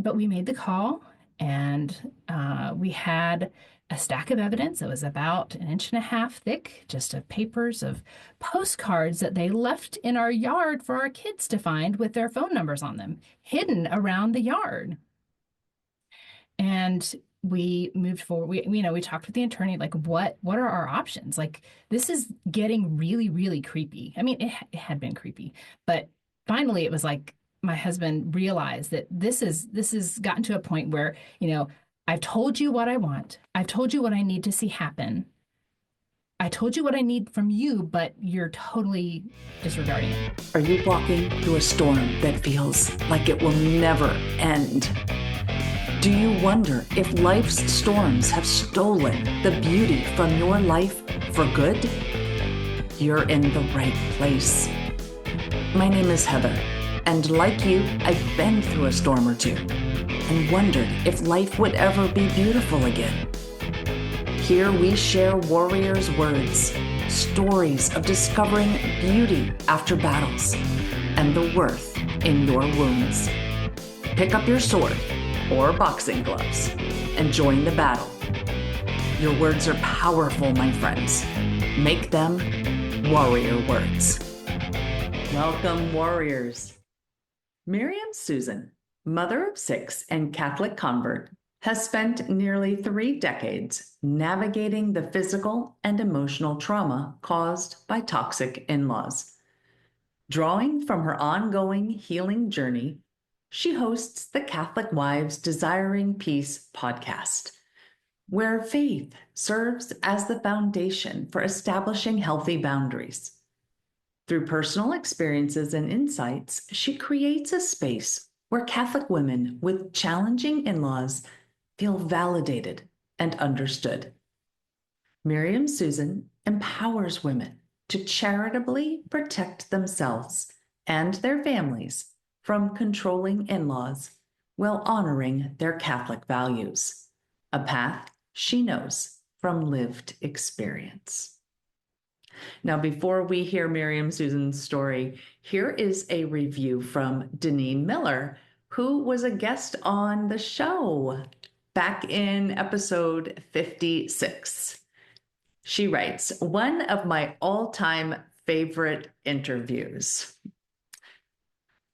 But we made the call, and we had a stack of evidence that was about an inch and a half thick, just of papers of postcards that they left in our yard for our kids to find with their phone numbers on them, hidden around the yard. And we moved forward. We talked with the attorney, like, what are our options? Like, this is getting really, really creepy. I mean, it had been creepy, but finally it was like my husband realized that this has gotten to a point where, I've told you what I want. I've told you what I need to see happen. I told you what I need from you, but you're totally disregarding it. Are you walking through a storm that feels like it will never end? Do you wonder if life's storms have stolen the beauty from your life for good? You're in the right place. My name is Heather, and like you, I've been through a storm or two and wondered if life would ever be beautiful again. Here we share warriors' words, stories of discovering beauty after battles, and the worth in your wounds. Pick up your sword or boxing gloves and join the battle. Your words are powerful, my friends. Make them warrior words. Welcome, warriors. Miriam Susan, mother of 6 and Catholic convert, has spent nearly 3 decades navigating the physical and emotional trauma caused by toxic in-laws. Drawing from her ongoing healing journey, she hosts the Catholic Wives Desiring Peace podcast, where faith serves as the foundation for establishing healthy boundaries. Through personal experiences and insights, she creates a space where Catholic women with challenging in-laws feel validated and understood. Miriam Susan empowers women to charitably protect themselves and their families from controlling in-laws while honoring their Catholic values, a path she knows from lived experience. Now, before we hear Miriam Susan's story, here is a review from Deneen Miller, who was a guest on the show back in episode 56. She writes, one of my all-time favorite interviews.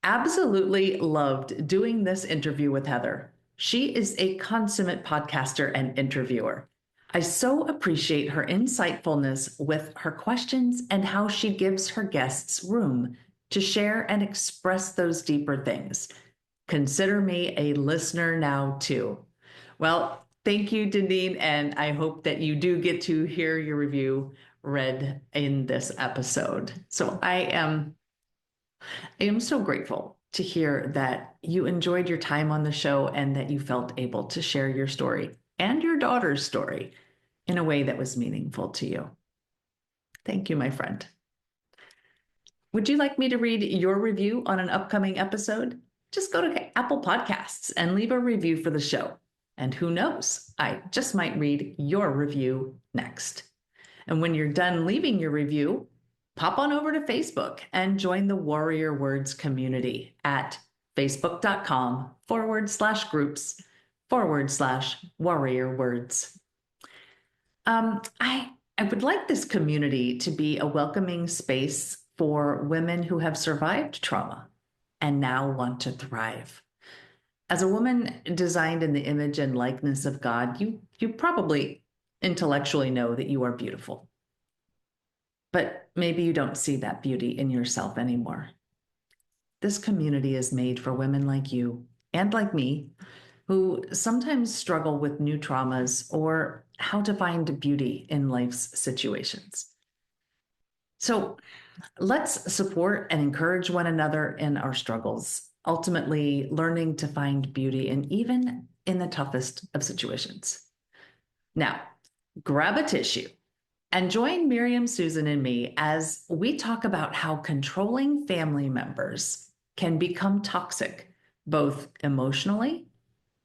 Absolutely loved doing this interview with Heather. She is a consummate podcaster and interviewer. I so appreciate her insightfulness with her questions and how she gives her guests room to share and express those deeper things. Consider me a listener now, too. Well, thank you, Deneen, and I hope that you do get to hear your review read in this episode. So I am so grateful to hear that you enjoyed your time on the show and that you felt able to share your story and your daughter's story in a way that was meaningful to you. Thank you, my friend. Would you like me to read your review on an upcoming episode? Just go to Apple Podcasts and leave a review for the show. And who knows, I just might read your review next. And when you're done leaving your review, pop on over to Facebook and join the Warrior Words community at facebook.com/groups/Warrior Words. I would like this community to be a welcoming space for women who have survived trauma and now want to thrive. As a woman designed in the image and likeness of God, you probably intellectually know that you are beautiful. But maybe you don't see that beauty in yourself anymore. This community is made for women like you and like me, who sometimes struggle with new traumas or how to find beauty in life's situations. So let's support and encourage one another in our struggles, ultimately learning to find beauty even in the toughest of situations. Now, grab a tissue and join Miriam, Susan, and me as we talk about how controlling family members can become toxic, both emotionally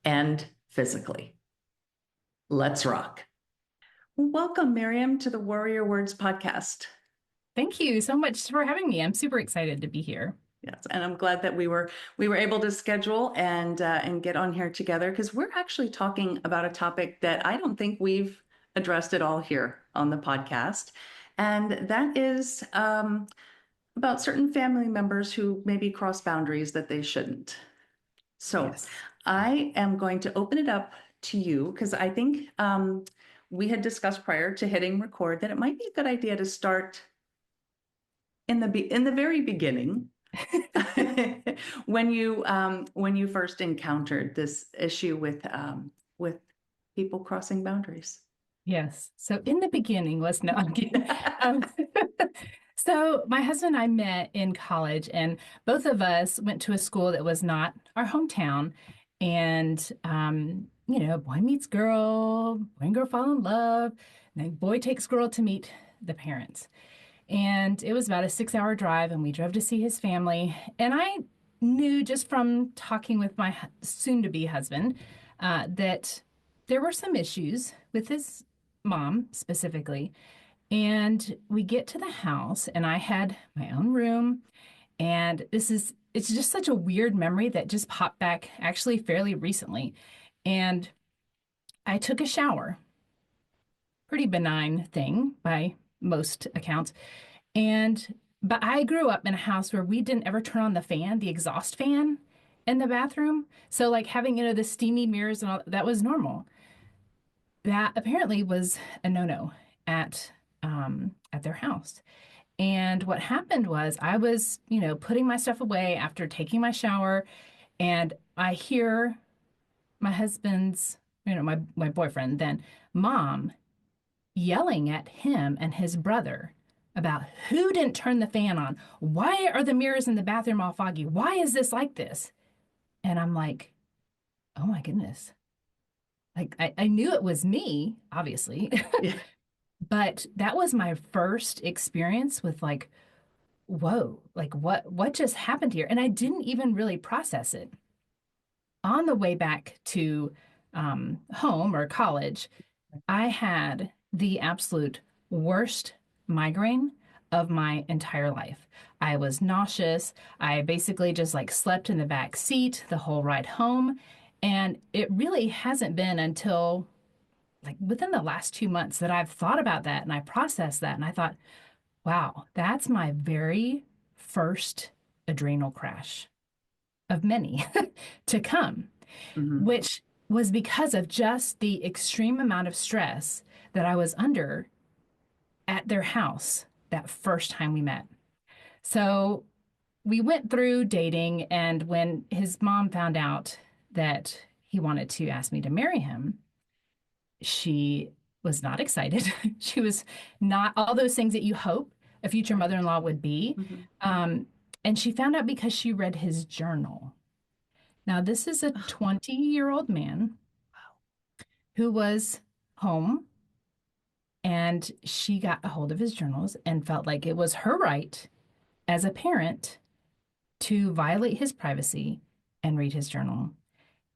and physically. Let's rock. Welcome, Miriam, to the Warrior Words podcast. Thank you so much for having me. I'm super excited to be here. Yes, and I'm glad that we were able to schedule and get on here together because we're actually talking about a topic that I don't think we've addressed at all here on the podcast, and that is about certain family members who maybe cross boundaries that they shouldn't. So Yes. I am going to open it up to you because I think we had discussed prior to hitting record that it might be a good idea to start in the very beginning when you first encountered this issue with people crossing boundaries. Yes. So in the beginning, let's no, I'm kidding. Um, so my husband and I met in college, and both of us went to a school that was not our hometown. And boy meets girl, boy and girl fall in love, and then boy takes girl to meet the parents. And it was about a 6 hour drive, and we drove to see his family. And I knew just from talking with my soon to be husband that there were some issues with his mom specifically. And we get to the house, and I had my own room. And it's just such a weird memory that just popped back actually fairly recently. And I took a shower, pretty benign thing by most accounts. But I grew up in a house where we didn't ever turn on the fan, the exhaust fan in the bathroom. So like having, the steamy mirrors and all that was normal. That apparently was a no-no at their house. And what happened was I was, putting my stuff away after taking my shower, and I hear my husband's, my boyfriend then, mom yelling at him and his brother about who didn't turn the fan on. Why are the mirrors in the bathroom all foggy? Why is this like this? And I'm like, oh my goodness. Like I knew it was me, obviously, Yeah. but that was my first experience with like, whoa, like what just happened here? And I didn't even really process it. On the way back to home or college, I had the absolute worst migraine of my entire life. I was nauseous. I basically just like slept in the back seat the whole ride home. And it really hasn't been until like within the last 2 months that I've thought about that and I processed that. And I thought, wow, that's my very first adrenal crash of many to come, Mhm. which was because of just the extreme amount of stress that I was under at their house that first time we met. So we went through dating, and when his mom found out that he wanted to ask me to marry him, she was not excited. She was not all those things that you hope a future Right. mother-in-law would be. Mhm. And she found out because she read his journal. Now, this is a Oh, 20-year-old man wow. who was home, and she got a hold of his journals and felt like it was her right as a parent to violate his privacy and read his journal.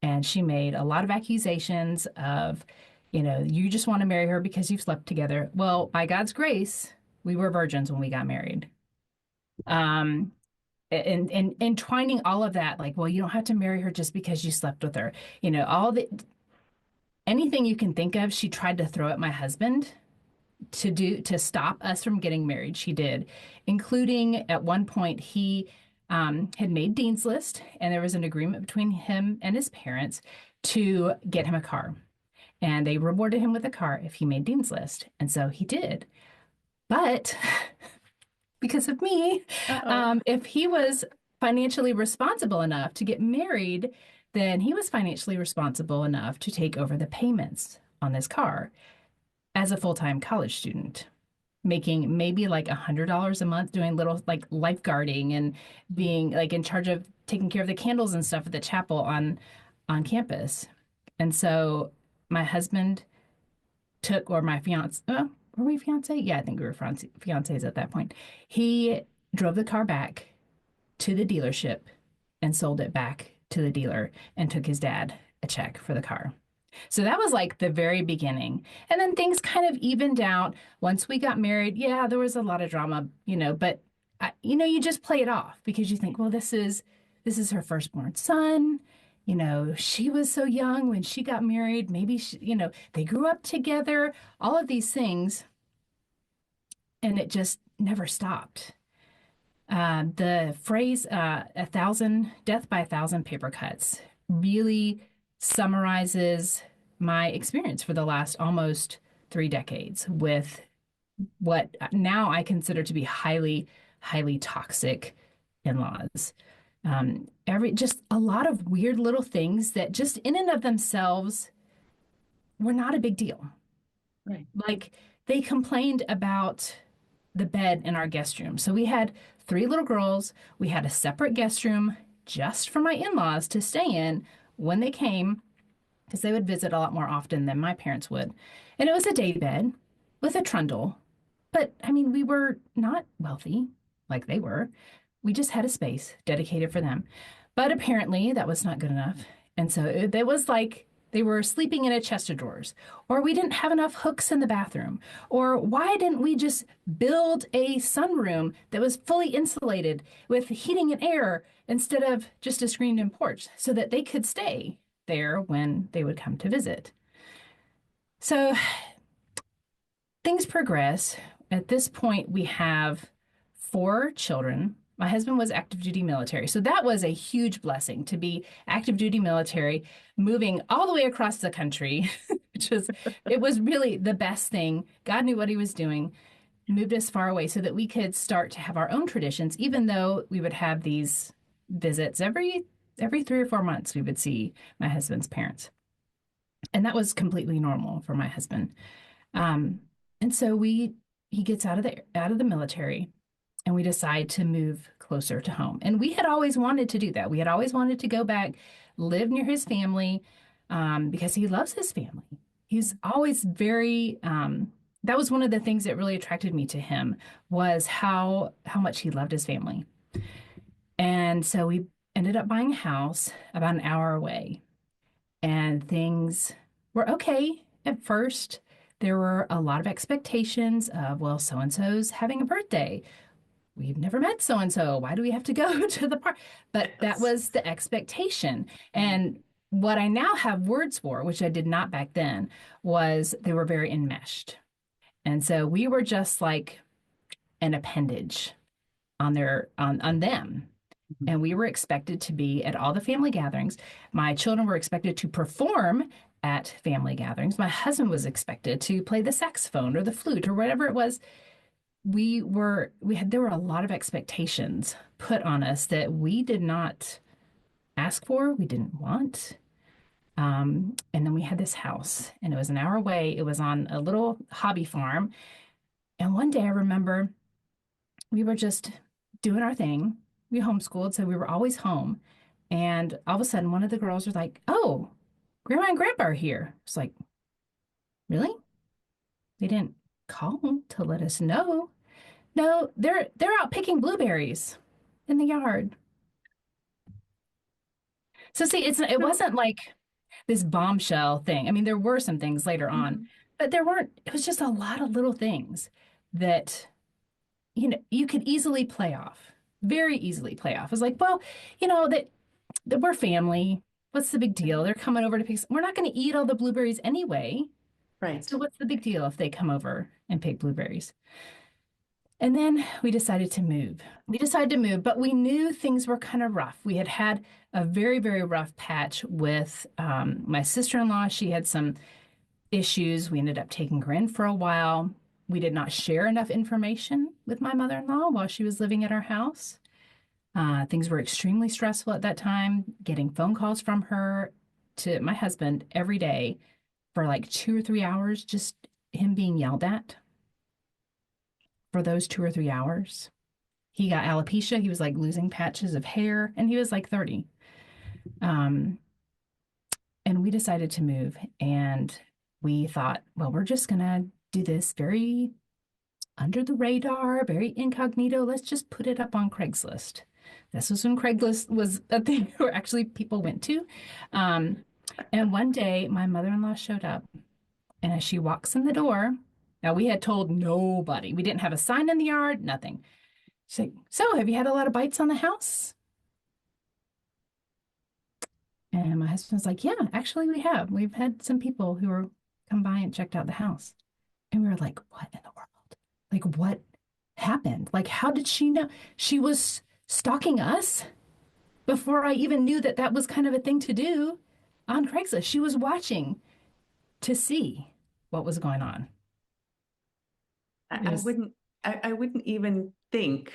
And she made a lot of accusations of, you just want to marry her because you've slept together. Well, by God's grace, we were virgins when we got married. Um, and entwining all of that, like, well, you don't have to marry her just because you slept with her. All the anything you can think of, she tried to throw at my husband to stop us from getting married. She did, including at one point he had made Dean's List, and there was an agreement between him and his parents to get him a car. And they rewarded him with a car if he made Dean's List. And so he did. But because of me, Uh-oh. if he was financially responsible enough to get married, then he was financially responsible enough to take over the payments on this car as a full-time college student, making maybe like $100 a month doing little like lifeguarding and being like in charge of taking care of the candles and stuff at the chapel on campus. And so my husband took, or my fiance, were we fiance? Yeah, I think we were fiancés at that point. He drove the car back to the dealership and sold it back to the dealer and took his dad a check for the car. So that was like the very beginning. And then things kind of evened out once we got married. Yeah, there was a lot of drama, but you just play it off because you think, well, this is her firstborn son. She was so young when she got married. Maybe they grew up together, all of these things, and it just never stopped. The phrase "a thousand death by a thousand paper cuts" really summarizes my experience for the last almost 3 decades with what now I consider to be highly, highly toxic in-laws. Every just a lot of weird little things that just in and of themselves were not a big deal. Right. Like they complained about the bed in our guest room. So we had three little girls. We had a separate guest room just for my in-laws to stay in when they came because they would visit a lot more often than my parents would. And it was a day bed with a trundle. But I mean, we were not wealthy like they were. We just had a space dedicated for them. But apparently that was not good enough. And so it was like they were sleeping in a chest of drawers, or we didn't have enough hooks in the bathroom, or why didn't we just build a sunroom that was fully insulated with heating and air instead of just a screened in porch so that they could stay there when they would come to visit? So things progress. At this point, we have four children. My husband was active duty military. So that was a huge blessing to be active duty military, moving all the way across the country, it was really the best thing. God knew what he was doing, moved us far away so that we could start to have our own traditions, even though we would have these visits every 3 or 4 months, we would see my husband's parents. And that was completely normal for my husband. Um, and so he gets out of the military and we decide to move closer to home. And we had always wanted to do that. We had always wanted to go back, live near his family, because he loves his family. He's always very, that was one of the things that really attracted me to him was how much he loved his family. And so we ended up buying a house about an hour away. And things were okay at first. There were a lot of expectations of, well, so and so's having a birthday. We've never met so and so. Why do we have to go to the park? But that Yes. was the expectation. And what I now have words for, which I did not back then, was they were very enmeshed. And so we were just like an appendage on them. And we were expected to be at all the family gatherings. My children were expected to perform at family gatherings. My husband was expected to play the saxophone or the flute or whatever it was. There were a lot of expectations put on us that we did not ask for, we didn't want. And then we had this house, and it was an hour away. It was on a little hobby farm. And one day I remember we were just doing our thing. We homeschooled, so we were always home. And all of a sudden, one of the girls was like, "Oh, Grandma and Grandpa are here." It's like, really? They didn't call to let us know. No, they're out picking blueberries in the yard. So see, it No. wasn't like this bombshell thing. I mean, there were some things later on, Mhm. but there weren't. It was just a lot of little things that you could easily play off, very easily play off. It's like, well, that we're family. What's the big deal? They're coming over to pick. We're not going to eat all the blueberries anyway. Right. So what's the big deal if they come over and pick blueberries? And then we decided to move. We decided to move, but we knew things were kind of rough. We had had a very, very rough patch with my sister-in-law. She had some issues. We ended up taking her in for a while. We did not share enough information with my mother-in-law while she was living at our house. Things were extremely stressful at that time, getting phone calls from her to my husband every day for like 2 or 3 hours, just him being yelled at for those 2 or 3 hours. He got alopecia. He was like losing patches of hair, and he was like 30. Um, and we decided to move, and we thought, well, we're just gonna do this very under the radar, very incognito. Let's just put it up on Craigslist. This was when Craigslist was a thing where actually people went to. Um, and one day, my mother-in-law showed up, and as she walks in the door, now we had told nobody. We didn't have a sign in the yard, nothing. She's like, so have you had a lot of bites on the house? And my husband's like, yeah, actually we have. We've had some people who are come by and checked out the house. And we were like, what in the world? Like, what happened? Like, how did she know? She was stalking us before I even knew that that was kind of a thing to do on Craigslist. She was watching to see what was going on. It I was wouldn't I wouldn't even think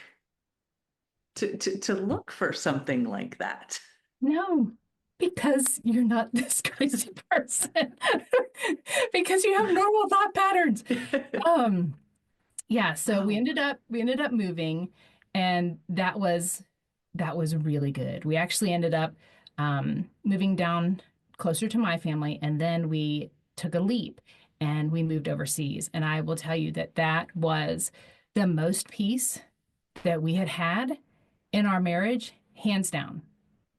to look for something like that. no, because you're not this crazy person, because you have normal thought patterns. Um, Yeah, so Oh, we ended up moving, and that was really good. We actually ended up moving down closer to my family, and then we took a leap and we moved overseas. And I will tell you that that was the most peace that we had had in our marriage, hands down, kind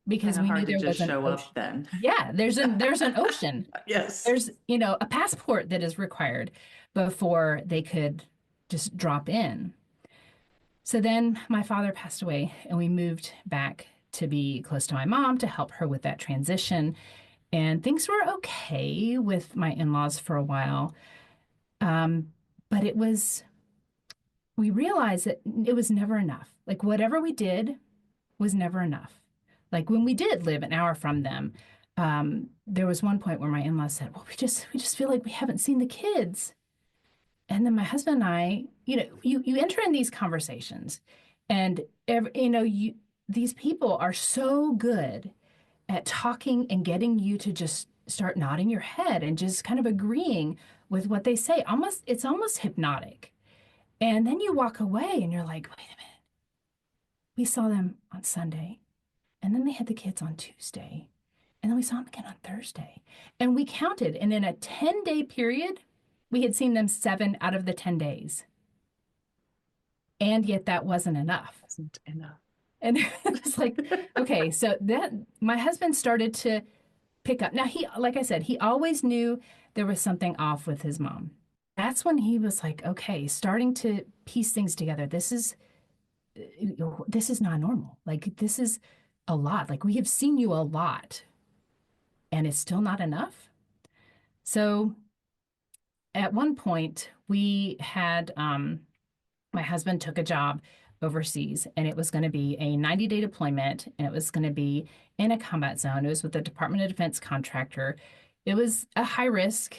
because of we knew hard to there just was an show ocean. up then. Yeah, there's an ocean. Yes. There's, a passport that is required before they could just drop in. So then my father passed away, and we moved back to be close to my mom to help her with that transition. And things were okay with my in-laws for a while. Um, but we realized that it was never enough. Like whatever we did was never enough. Like when we did live an hour from them, there was one point where my in-laws said, "Well, we just feel like we haven't seen the kids." And then my husband and I, you enter in these conversations, and these people are so good at talking and getting you to just start nodding your head and just kind of agreeing with what they say. It's almost hypnotic. And then you walk away and you're like, wait a minute, we saw them on Sunday, and then they had the kids on Tuesday, and then we saw them again on Thursday. And we counted, and in a 10-day period, we had seen them 7 out of the 10 days. And yet that wasn't enough. Wasn't enough. And it's like, okay, so that my husband started to pick up. Now, like I said, he always knew there was something off with his mom. That's when he was like, okay, starting to piece things together. This is not normal. Like, this is a lot. Like, we have seen you a lot, and it's still not enough. So at one point, we had my husband took a job overseas, and it was going to be a 90-day deployment, and it was going to be in a combat zone. It was with the Department of Defense contractor. It was a high risk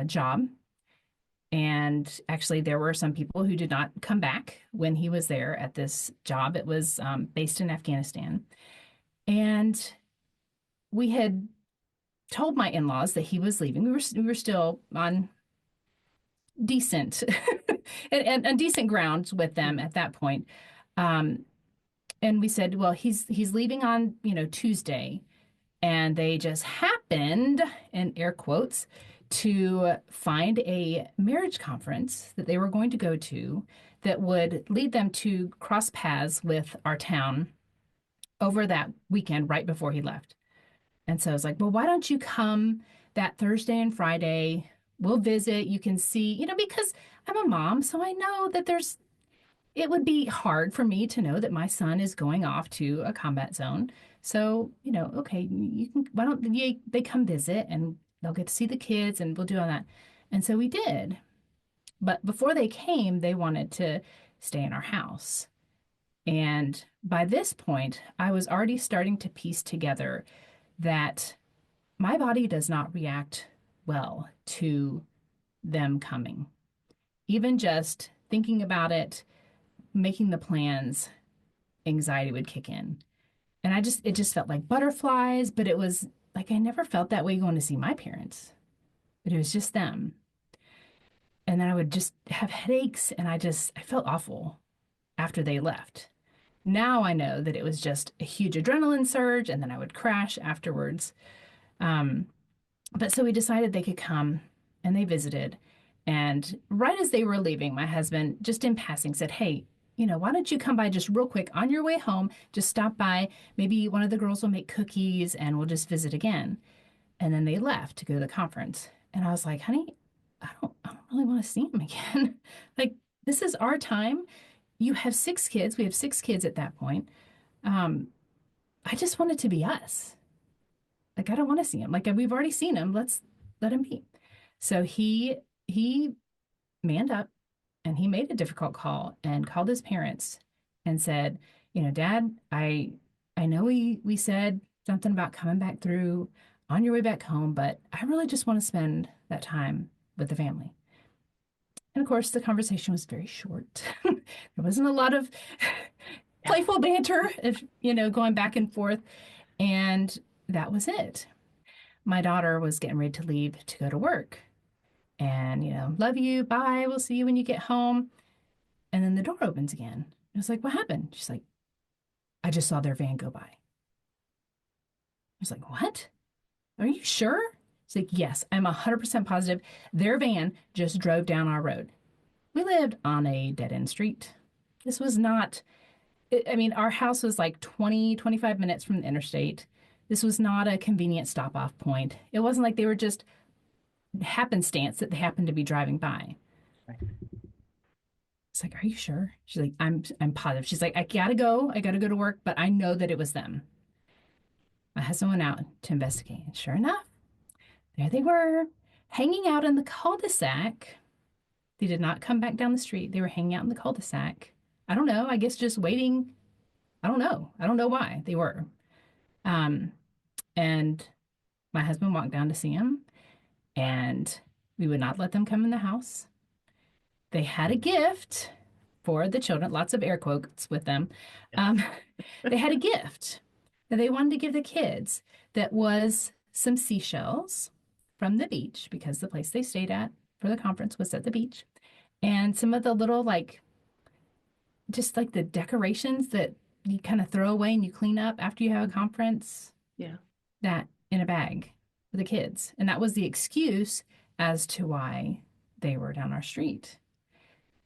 job. And actually, there were some people who did not come back when he was there at this job. It was based in Afghanistan. And we had told my in-laws that he was leaving. We were still on decent and decent grounds with them at that point. Um, and we said, well, he's leaving on, Tuesday. And they just happened, in air quotes, to find a marriage conference that they were going to go to that would lead them to cross paths with our town over that weekend right before he left. And so I was like, well, why don't you come that Thursday and Friday? We'll visit. You can see, because I'm a mom, so I know that it would be hard for me to know that my son is going off to a combat zone. So, okay, why don't they come visit, and they'll get to see the kids, and we'll do all that. And so we did. But before they came, they wanted to stay in our house. And by this point, I was already starting to piece together that my body does not react well to them coming. Even just thinking about it, making the plans, anxiety would kick in. And it just felt like butterflies, but it was like I never felt that way going to see my parents, but it was just them. And then I would just have headaches, and I felt awful after they left. Now I know that it was just a huge adrenaline surge, and then I would crash afterwards. Um, but so we decided they could come, and they visited. And right as they were leaving, my husband, just in passing, said, hey, why don't you come by just real quick on your way home? Just stop by. Maybe one of the girls will make cookies, and we'll just visit again. And then they left to go to the conference. And I was like, honey, I don't really want to see him again. Like, this is our time. you have six kids. We have six kids at that point. Um, I just want it to be us. Like, I don't want to see him. Like, we've already seen him. Let's let him be. So he manned up and he made a difficult call and called his parents and said, Dad, I know we said something about coming back through on your way back home, but I really just want to spend that time with the family. And of course, the conversation was very short. There wasn't a lot of playful banter, if going back and forth, and that was it. My daughter was getting ready to leave to go to work, and love you, bye, we'll see you when you get home. And then the door opens again. I was like, what happened? She's like, I just saw their van go by. I was like, what? Are you sure? She's like, yes, I'm 100% positive. Their van just drove down our road. We lived on a dead end street. This was not, I mean, our house was like 20, 25 minutes from the interstate. This was not a convenient stop off point. It wasn't like they were just happenstance that they happened to be driving by. Right. It's like, are you sure? She's like, I'm positive. She's like, I gotta go. I gotta go to work, but I know that it was them. My husband went out to investigate. And sure enough, there they were, hanging out in the cul-de-sac. They did not come back down the street. They were hanging out in the cul-de-sac. I don't know. I guess just waiting. I don't know. I don't know why they were. Um, and my husband walked down to see him, and we would not let them come in the house. They had a gift for the children, lots of air quotes with them. Um, they had a gift that they wanted to give the kids that was some seashells from the beach because the place they stayed at for the conference was at the beach. And some of the little, like, just like the decorations that you kind of throw away and you clean up after you have a conference, Yeah. that in a bag for the kids. And that was the excuse as to why they were down our street.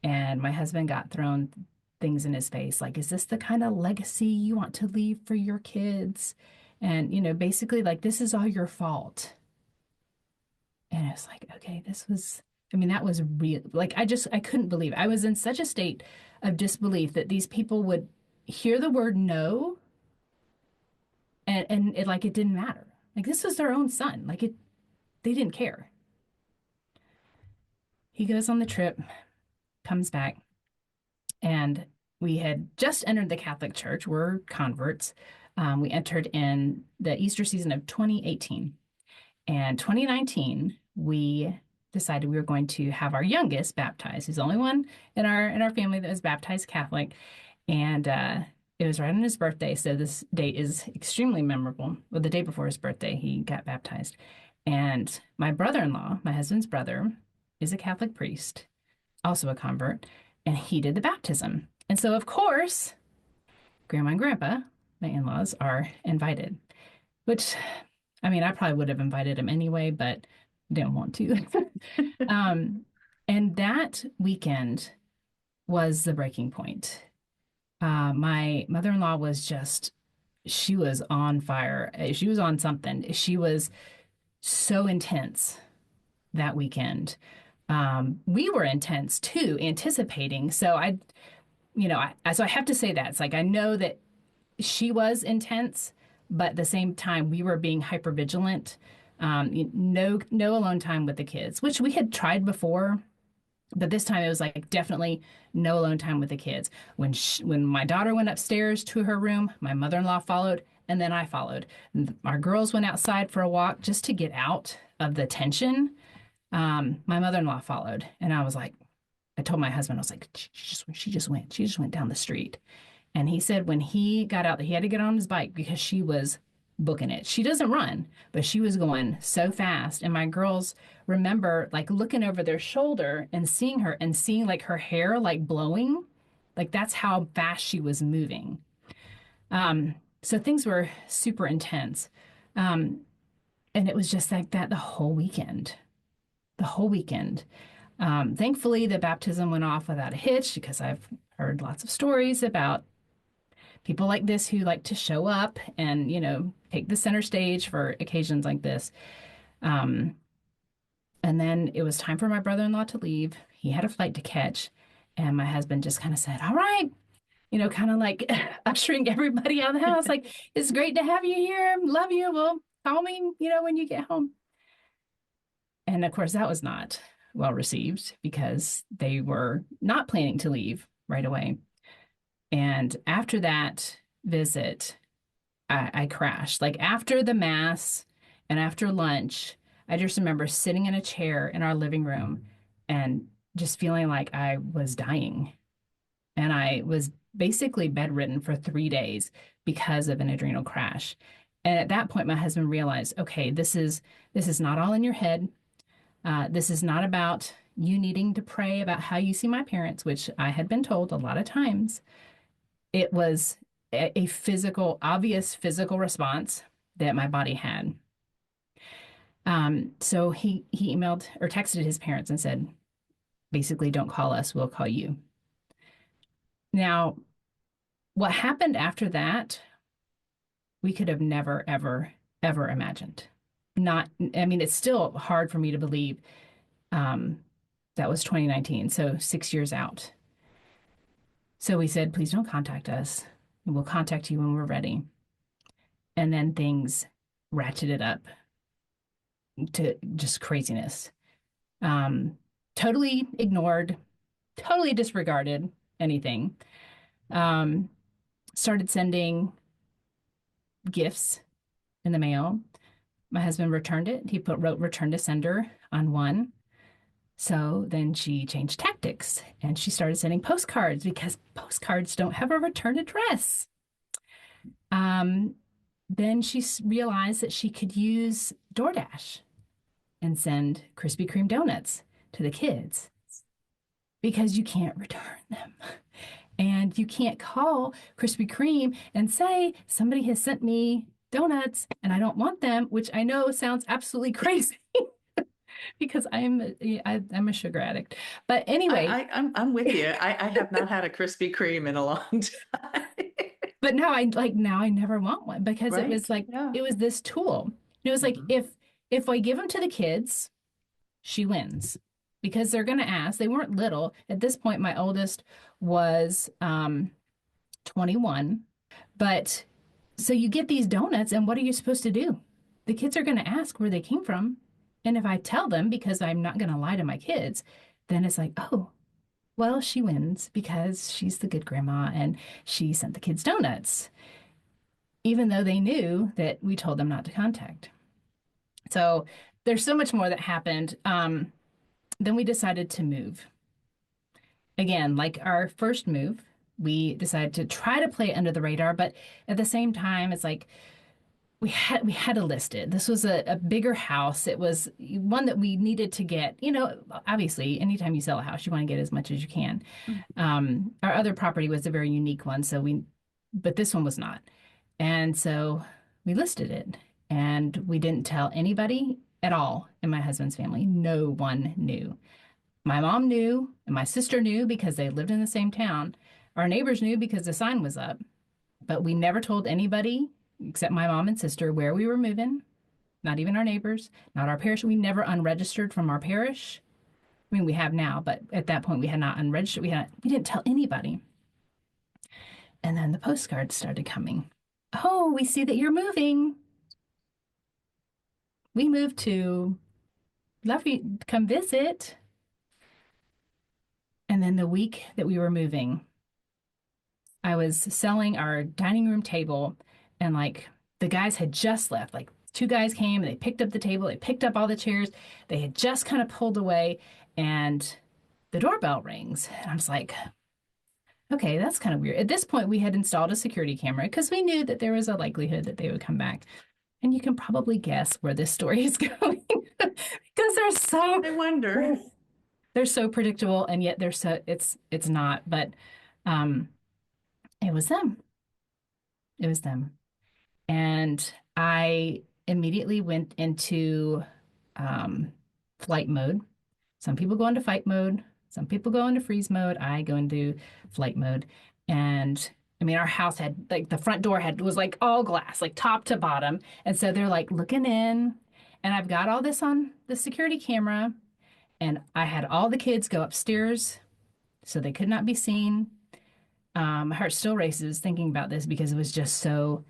And my husband got thrown things in his face like, is this the kind of legacy you want to leave for your kids? And, basically, like, this is all your fault. And I was like, okay, I mean, that was real. Like, I couldn't believe it. I was in such a state of disbelief that these people would hear the word no and it, like, it didn't matter. Like, this was their own son. Like, they didn't care. He goes on the trip, comes back, and we had just entered the Catholic Church. We're converts. We entered in the Easter season of 2018. And 2019, we decided we were going to have our youngest baptized. He's the only one in our family that was baptized Catholic. And it was right on his birthday. So this date is extremely memorable. Well, the day before his birthday, he got baptized. And my brother-in-law, my husband's brother, is a Catholic priest, also a convert, and he did the baptism. And so, of course, Grandma and Grandpa, my in-laws, are invited, which, I mean, I probably would have invited him anyway, but didn't want to. And that weekend was the breaking point. My mother-in-law was she was on fire. She was on something. She was so intense that weekend. We were intense too, anticipating. So so I have to say that it's like I know that she was intense, but at the same time we were being hyper vigilant. No alone time with the kids, which we had tried before, but this time it was like definitely no alone time with the kids. When my daughter went upstairs to her room, my mother-in-law followed, and then I followed. Our girls went outside for a walk just to get out of the tension. My mother-in-law followed, and I was like, I told my husband, I was like, she just went down the street. And he said when he got out that he had to get on his bike because she was booking it. She doesn't run, but she was going so fast. And my girls remember like looking over their shoulder and seeing her and seeing like her hair like blowing. Like that's how fast she was moving. So things were super intense. And it was just like that the whole weekend. The whole weekend. Thankfully, the baptism went off without a hitch because I've heard lots of stories about people like this who like to show up and, take the center stage for occasions like this. And then it was time for my brother-in-law to leave. He had a flight to catch. And my husband just kind of said, all right, kind of like ushering everybody out of the house. Like, it's great to have you here. Love you. Well, call me, when you get home. And of course, that was not well received because they were not planning to leave right away. And after that visit, I crashed. Like after the mass and after lunch, I just remember sitting in a chair in our living room and just feeling like I was dying. And I was basically bedridden for 3 days because of an adrenal crash. And at that point, my husband realized, okay, this is not all in your head. This is not about you needing to pray about how you see my parents, which I had been told a lot of times. It was a physical, obvious physical response that my body had. So he emailed or texted his parents and said, basically, don't call us, we'll call you. Now, what happened after that, we could have never, ever, ever imagined. Not, I mean, it's still hard for me to believe. Um, that was 2019, so 6 years out. So we said, please don't contact us. We'll contact you when we're ready. And then things ratcheted up to just craziness. Um, totally ignored, totally disregarded anything. Um, Started sending gifts in the mail. My husband returned it. He wrote return to sender on one. So then she changed tactics and she started sending postcards because postcards don't have a return address. Um, then she realized that she could use DoorDash and send Krispy Kreme donuts to the kids because you can't return them. And you can't call Krispy Kreme and say, somebody has sent me donuts and I don't want them, which I know sounds absolutely crazy because I'm a sugar addict. But anyway, I'm with you. I have not had a Krispy Kreme in a long time. but now I never want one because it Right? was like Yeah. it was this tool. It was like Mhm. if I give them to the kids, she wins because they're going to ask. They weren't little. At this point, my oldest was 21. But so you get these donuts, and what are you supposed to do? The kids are going to ask where they came from. And if I tell them, because I'm not going to lie to my kids, then it's like, oh, well, she wins because she's the good grandma and she sent the kids donuts, even though they knew that we told them not to contact. So there's so much more that happened. Then we decided to move. Again, like our first move, we decided to try to play under the radar, but at the same time, it's like we had to list it. This was a bigger house. It was one that we needed to get. Obviously, anytime you sell a house, you want to get as much as you can. Our other property was a very unique one, but this one was not. And so we listed it, and we didn't tell anybody at all in my husband's family. No one knew. My mom knew, and my sister knew because they lived in the same town. Our neighbors knew because the sign was up, but we never told anybody except my mom and sister where we were moving, not even our neighbors, not our parish. We never unregistered from our parish. I mean, we have now, but at that point we had not unregistered. We didn't tell anybody. And then the postcards started coming. Oh, we see that you're moving. We moved to love you come visit. And then the week that we were moving, I was selling our dining room table and like the guys had just left. Like two guys came and they picked up the table, they picked up all the chairs. They had just kind of pulled away and the doorbell rings. And I was like, okay, that's kind of weird. At this point, we had installed a security camera because we knew that there was a likelihood that they would come back. And you can probably guess where this story is going because I wonder. they're so predictable and yet it's not. But um it was them. It was them. And I immediately went into um, flight mode. Some people go into fight mode, some people go into freeze mode. I go into flight mode. And I mean, our house had like the front door was like all glass, like top to bottom. And so they're like looking in. And I've got all this on the security camera. And I had all the kids go upstairs so they could not be seen. My heart still races thinking about this because it was just so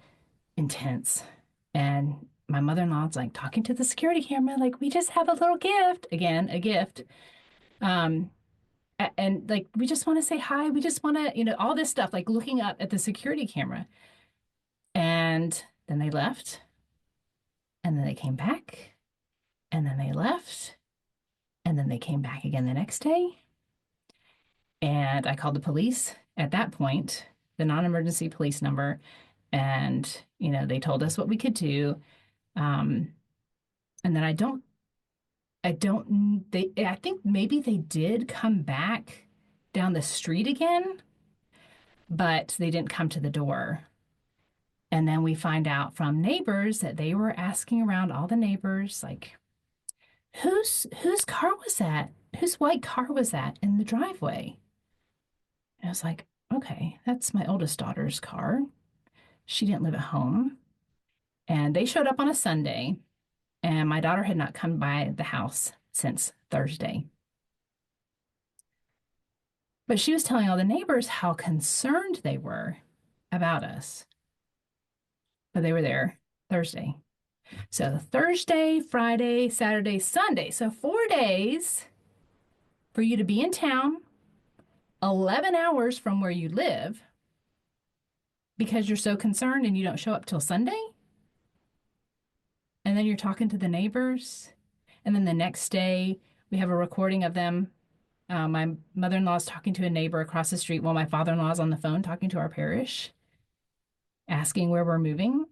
intense. And my mother-in-law's like talking to the security camera, like, we just have a little gift. Again, a gift. Um, and like, we just want to say hi. We just want to, all this stuff, like looking up at the security camera. And then they left, and then they came back, and then they left, and then they came back again the next day. And I called the police at that point, the non-emergency police number, and they told us what we could do. Um, and then I think maybe they did come back down the street again, but they didn't come to the door. And then we find out from neighbors that they were asking around all the neighbors, like, whose car was that? Whose white car was that in the driveway? And I was like, okay, that's my oldest daughter's car. She didn't live at home. And they showed up on a Sunday, and my daughter had not come by the house since Thursday. But she was telling all the neighbors how concerned they were about us. But they were there Thursday. So Thursday, Friday, Saturday, Sunday. So 4 days for you to be in town, 11 hours from where you live because you're so concerned and you don't show up till Sunday. And then you're talking to the neighbors. And then the next day, we have a recording of them. My mother-in-law is talking to a neighbor across the street while my father-in-law is on the phone talking to our parish, asking where we're moving,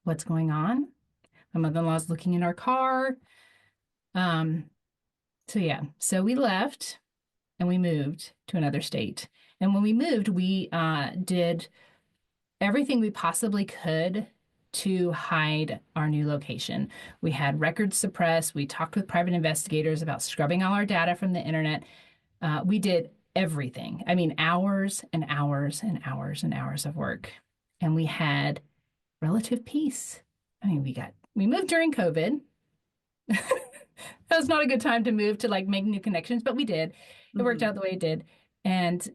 what's going on. My mother-in-law is looking in our car. So we left and we moved to another state. And when we moved, we did everything we possibly could to hide our new location. We had records suppressed. We talked with private investigators about scrubbing all our data from the internet. We did everything. I mean, hours and hours and hours and hours of work. And we had relative peace. I mean, we moved during COVID. That was not a good time to move to like make new connections, but we did. It worked out the way it did. And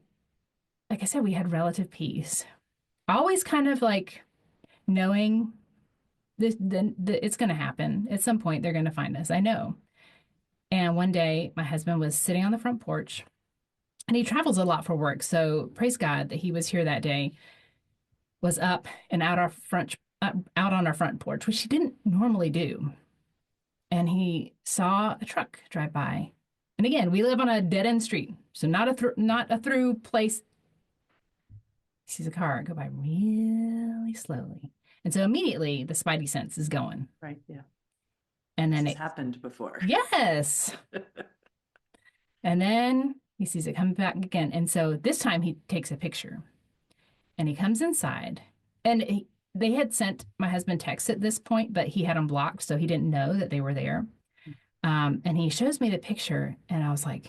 like I said, we had relative peace. Always kind of like knowing this, it's going to happen. At some point, they're going to find us. I know. And one day, my husband was sitting on the front porch, and he travels a lot for work. So praise God that he was here that day, was up and out on our front porch, which he didn't normally do. And he saw a truck drive by. And again, we live on a dead end street, so not a through place. He sees a car go by really slowly. And so immediately the spidey sense is going. Right. Yeah. And then This has happened before. yes. And then he sees it coming back again. And so this time he takes a picture and he comes inside. And they had sent my husband texts at this point, but he had them blocked, so he didn't know that they were there. And he shows me the picture, and I was like,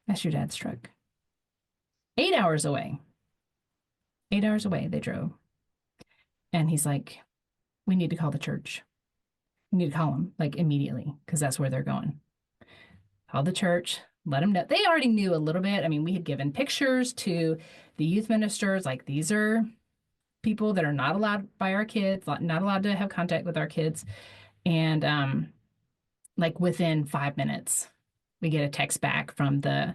that's your dad's truck. 8 hours away. 8 hours away, they drove. And he's like, we need to call the church. We need to call them like immediately because that's where they're going. Call the church, let them know. They already knew a little bit. I mean, we had given pictures to the youth ministers, like these are people that are not allowed by our kids, not allowed to have contact with our kids. And like within 5 minutes, we get a text back from the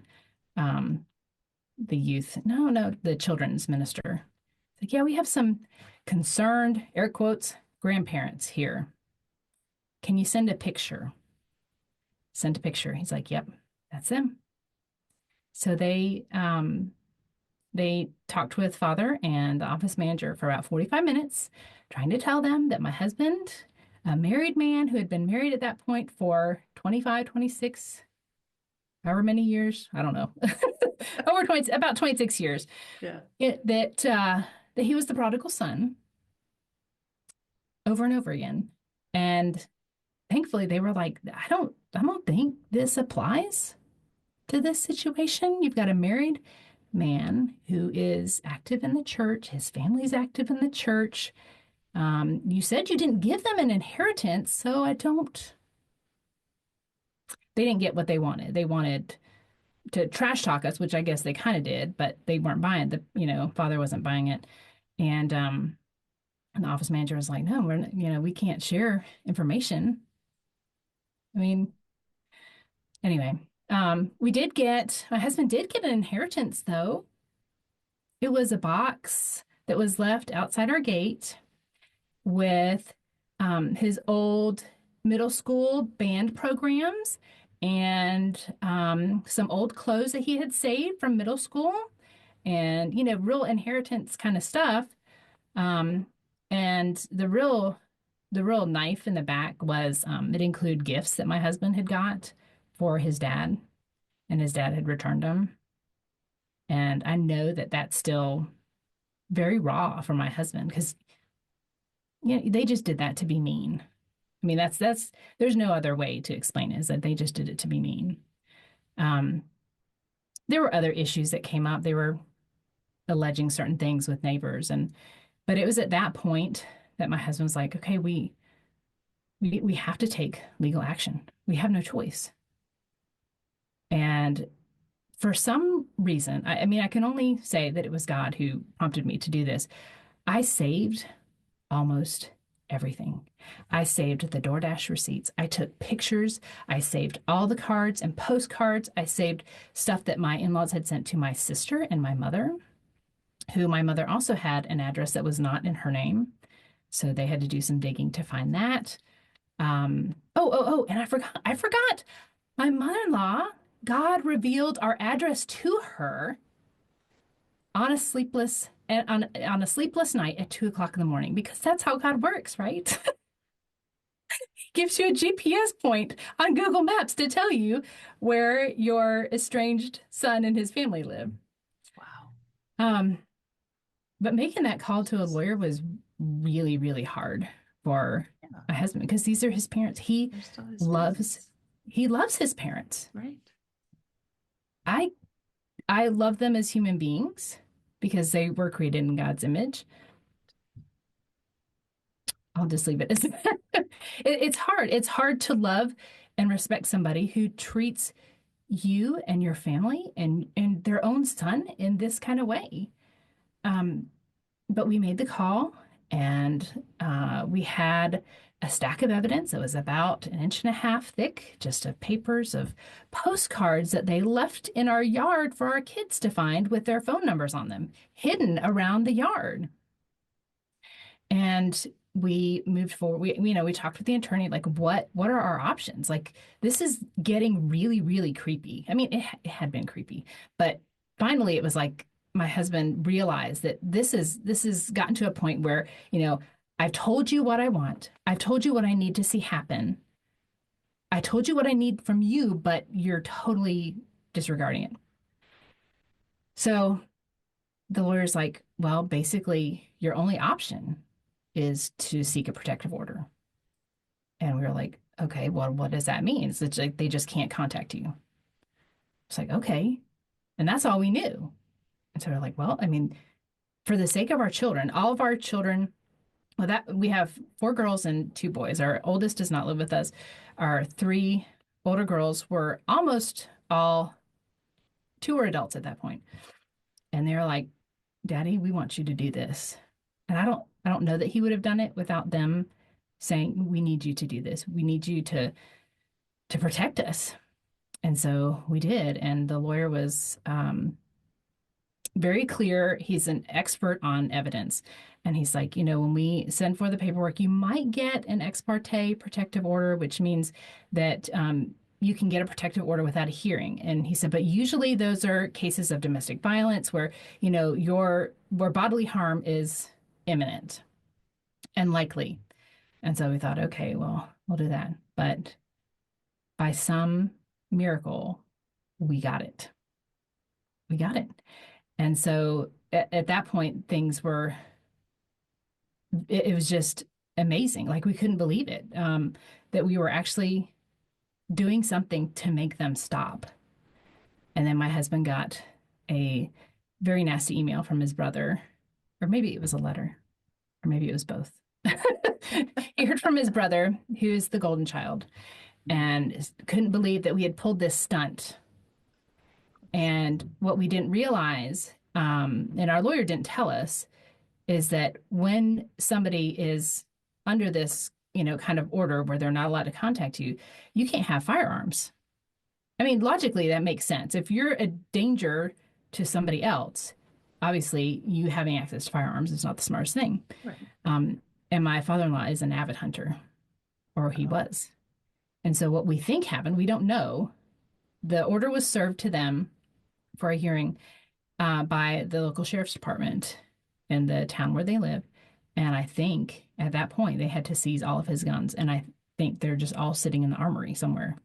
youth, no, the children's minister. Like, yeah, we have some concerned, air quotes, grandparents here. Can you send a picture? Send a picture. He's like, yep, that's them. So they talked with father and the office manager for about 45 minutes, trying to tell them that my husband, a married man who had been married at that point for 25, 26, however many years, I don't know, about 26 years. Yeah. That he was the prodigal son over and over again. And thankfully they were like, I don't think this applies to this situation. You've got a married man who is active in the church. His family's active in the church. You said you didn't give them an inheritance, so they didn't get what they wanted. They wanted to trash talk us, which I guess they kind of did, but they weren't buying father wasn't buying it. And the office manager was like, no, we can't share information. I mean, anyway, my husband did get an inheritance though. It was a box that was left outside our gate with his old middle school band programs and some old clothes that he had saved from middle school and, real inheritance kind of stuff. Um, and the real knife in the back was it included gifts that my husband had got for his dad, and his dad had returned them. And I know that that's still very raw for my husband because they just did that to be mean. I mean, that's there's no other way to explain it, is that they just did it to be mean. Um, there were other issues that came up. They were alleging certain things with neighbors, but it was at that point that my husband was like, okay, we have to take legal action. We have no choice. And for some reason, I mean, I can only say that it was God who prompted me to do this. I saved almost everything. I saved the DoorDash receipts. I took pictures. I saved all the cards and postcards. I saved stuff that my in-laws had sent to my sister and my mother, who my mother also had an address that was not in her name. So they had to do some digging to find that. And I forgot. My mother-in-law, God revealed our address to her on a sleepless night at 2 o'clock in the morning, because that's how God works, right? He gives you a GPS point on Google Maps to tell you where your estranged son and his family live. Wow. Um, but making that call to a lawyer was really, really hard for Yeah. my husband because these are his parents. They're still his Loves parents. he loves his parents. Right. I I love them as human beings because they were created in God's image. I'll just leave it as that. It's hard. It's hard to love and respect somebody who treats you and your family and their own son in this kind of way. Um, but we made the call, and we had a stack of evidence that was about an inch and a half thick, just of papers of postcards that they left in our yard for our kids to find with their phone numbers on them, hidden around the yard. And we moved forward. We talked with the attorney, like, what are our options? Like, this is getting really, really creepy. I mean, it had been creepy, but finally it was like my husband realized that this has gotten to a point where, I've told you what I want. I've told you what I need to see happen. I told you what I need from you, but you're totally disregarding it. So the lawyer's like, well, basically, your only option is to seek a protective order. And we were like, okay, well, what does that mean? It's like they just can't contact you. It's like, okay. And that's all we knew. And so we're like, well, I mean, for the sake of our children, all of our children, well, that we have 4 girls and 2 boys. Our oldest does not live with us. Our 3 older girls were almost all, 2 were adults at that point. And they're like, Daddy, we want you to do this. And I don't know that he would have done it without them saying, we need you to do this. We need you to protect us. And so we did. And the lawyer was very clear. He's an expert on evidence. And he's like, when we send for the paperwork, you might get an ex parte protective order, which means that you can get a protective order without a hearing. And he said, but usually those are cases of domestic violence where, where bodily harm is imminent and likely. And so we thought, okay, well, we'll do that. But by some miracle, we got it. We got it. And so at that point, it was just amazing. Like we couldn't believe it, that we were actually doing something to make them stop. And then my husband got a very nasty email from his brother, or maybe it was a letter, or maybe it was both. He heard from his brother, who's the golden child, and couldn't believe that we had pulled this stunt And what we didn't realize, and our lawyer didn't tell us, is that when somebody is under this, kind of order where they're not allowed to contact you, you can't have firearms. I mean, logically, that makes sense. If you're a danger to somebody else, obviously, you having access to firearms is not the smartest thing. Right. Um, and my father-in-law is an avid hunter, or he Oh, was. And so, what we think happened, we don't know. The order was served to them for a hearing by the local sheriff's department in the town where they live. And I think at that point they had to seize all of his guns. And I think they're just all sitting in the armory somewhere.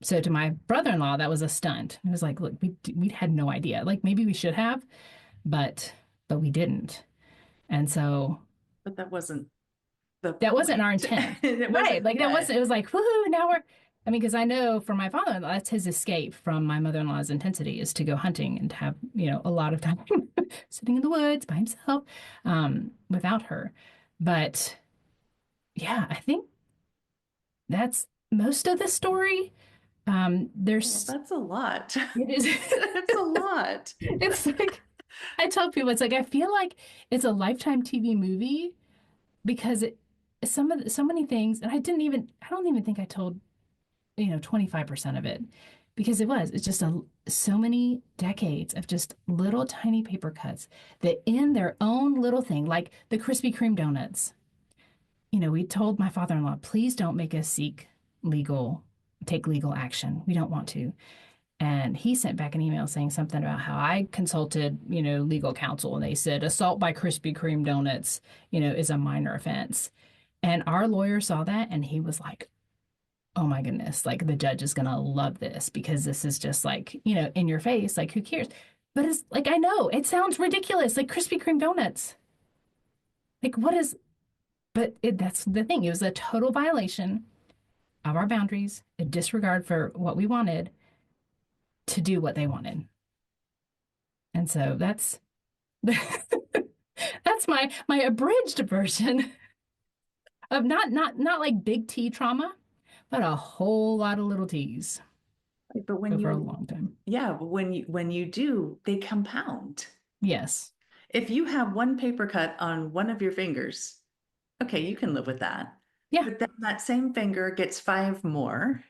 So to my brother-in-law, that was a stunt. It was like, look, we had no idea. Like maybe we should have, but we didn't. And so but that wasn't the that wasn't our point. intent. It Right. wasn't, Like that yeah. wasn't, it was like, woohoo, now we're, I mean, because I know for my father-in-law, that's his escape from my mother-in-law's intensity is to go hunting and have, a lot of time sitting in the woods by himself, without her. But yeah, I think that's most of the story. Well, There's, that's a lot. it is, That's a lot. it's like, I tell people, it's like, I feel like it's a Lifetime TV movie because so many things, and I don't even think I told 25% of it because it's just so many decades of just little tiny paper cuts that in their own little thing, like the Krispy Kreme donuts. We told my father-in-law, please don't make us take legal action. We don't want to. And he sent back an email saying something about how I consulted, legal counsel, and they said assault by Krispy Kreme donuts, is a minor offense. And our lawyer saw that and he was like, oh my goodness, like the judge is gonna love this because this is just like, in your face, like who cares? But it's like I know it sounds ridiculous, like Krispy Kreme donuts. Like what is that's the thing. It was a total violation of our boundaries, a disregard for what we wanted to do what they wanted. And so that's that's my abridged version of not like big T trauma, but a whole lot of little T's But when over a you, long time. yeah, but when you do, they compound. Yes. If you have one paper cut on one of your fingers, okay, you can live with that. Yeah. But then that same finger gets five more,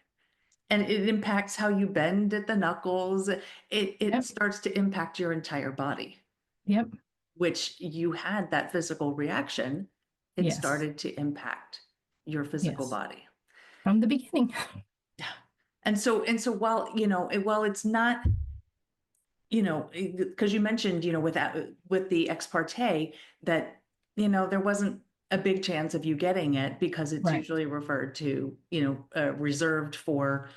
and it impacts how you bend at the knuckles. It Yep. starts to impact your entire body, Yep. which you had that physical reaction. It Yes. started to impact your physical Yes. body. From the beginning. Yeah. And so while, while it's not, because you mentioned, with the ex parte that, there wasn't a big chance of you getting it because it's Right. usually referred to, reserved for,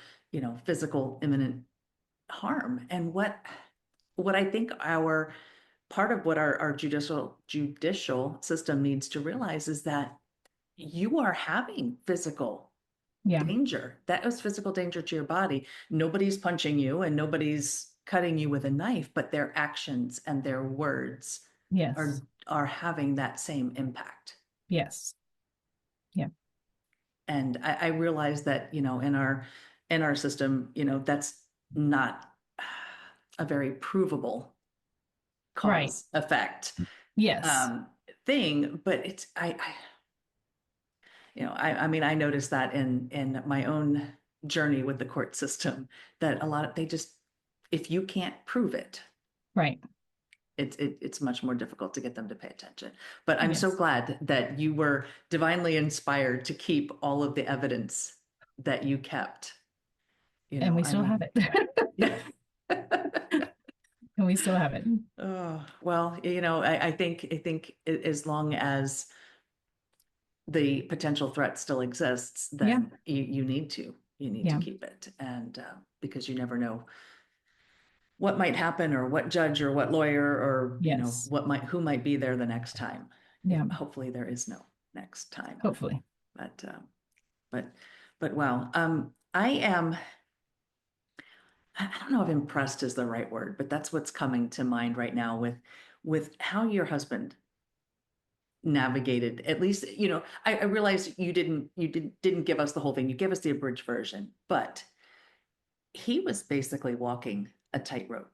physical imminent harm. And what I think our part of what our judicial system needs to realize is that you are having physical Yeah. danger. That was physical danger to your body. Nobody's punching you and nobody's cutting you with a knife, but their actions and their words Yes. are having that same impact. Yes. Yeah. And I realize that, in our system, that's not a very provable Right. cause effect Yes. um, thing, but it's I mean, I noticed that in my own journey with the court system that a lot of they just if you can't prove it, Right. it's much more difficult to get them to pay attention. But I'm so Yes. glad that you were divinely inspired to keep all of the evidence that you kept. And we I still have mean, it. yeah. And we still have it. Oh, well, I think as long as the potential threat still exists, Yeah. then you need to Yeah. keep it, and because you never know what might happen, or what judge, or what lawyer, or Yes. who might be there the next time. Yeah. Hopefully, there is no next time. Hopefully. But but but wow, I don't know if impressed is the right word, but that's what's coming to mind right now with how your husband navigated. At least, I realize you didn't give us the whole thing. You gave us the abridged version, but he was basically walking a tightrope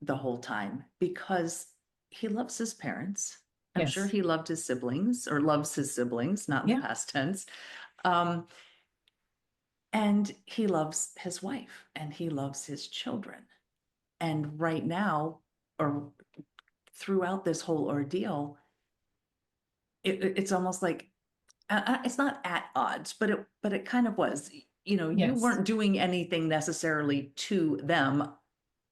the whole time because he loves his parents. I'm sure Yes. he loved his siblings or loves his siblings, not in the Yeah. past tense. Um, and he loves his wife and he loves his children. And right now, or throughout this whole ordeal, it's almost like it's not at odds, but it kind of was. You know, you Yes. weren't doing anything necessarily to them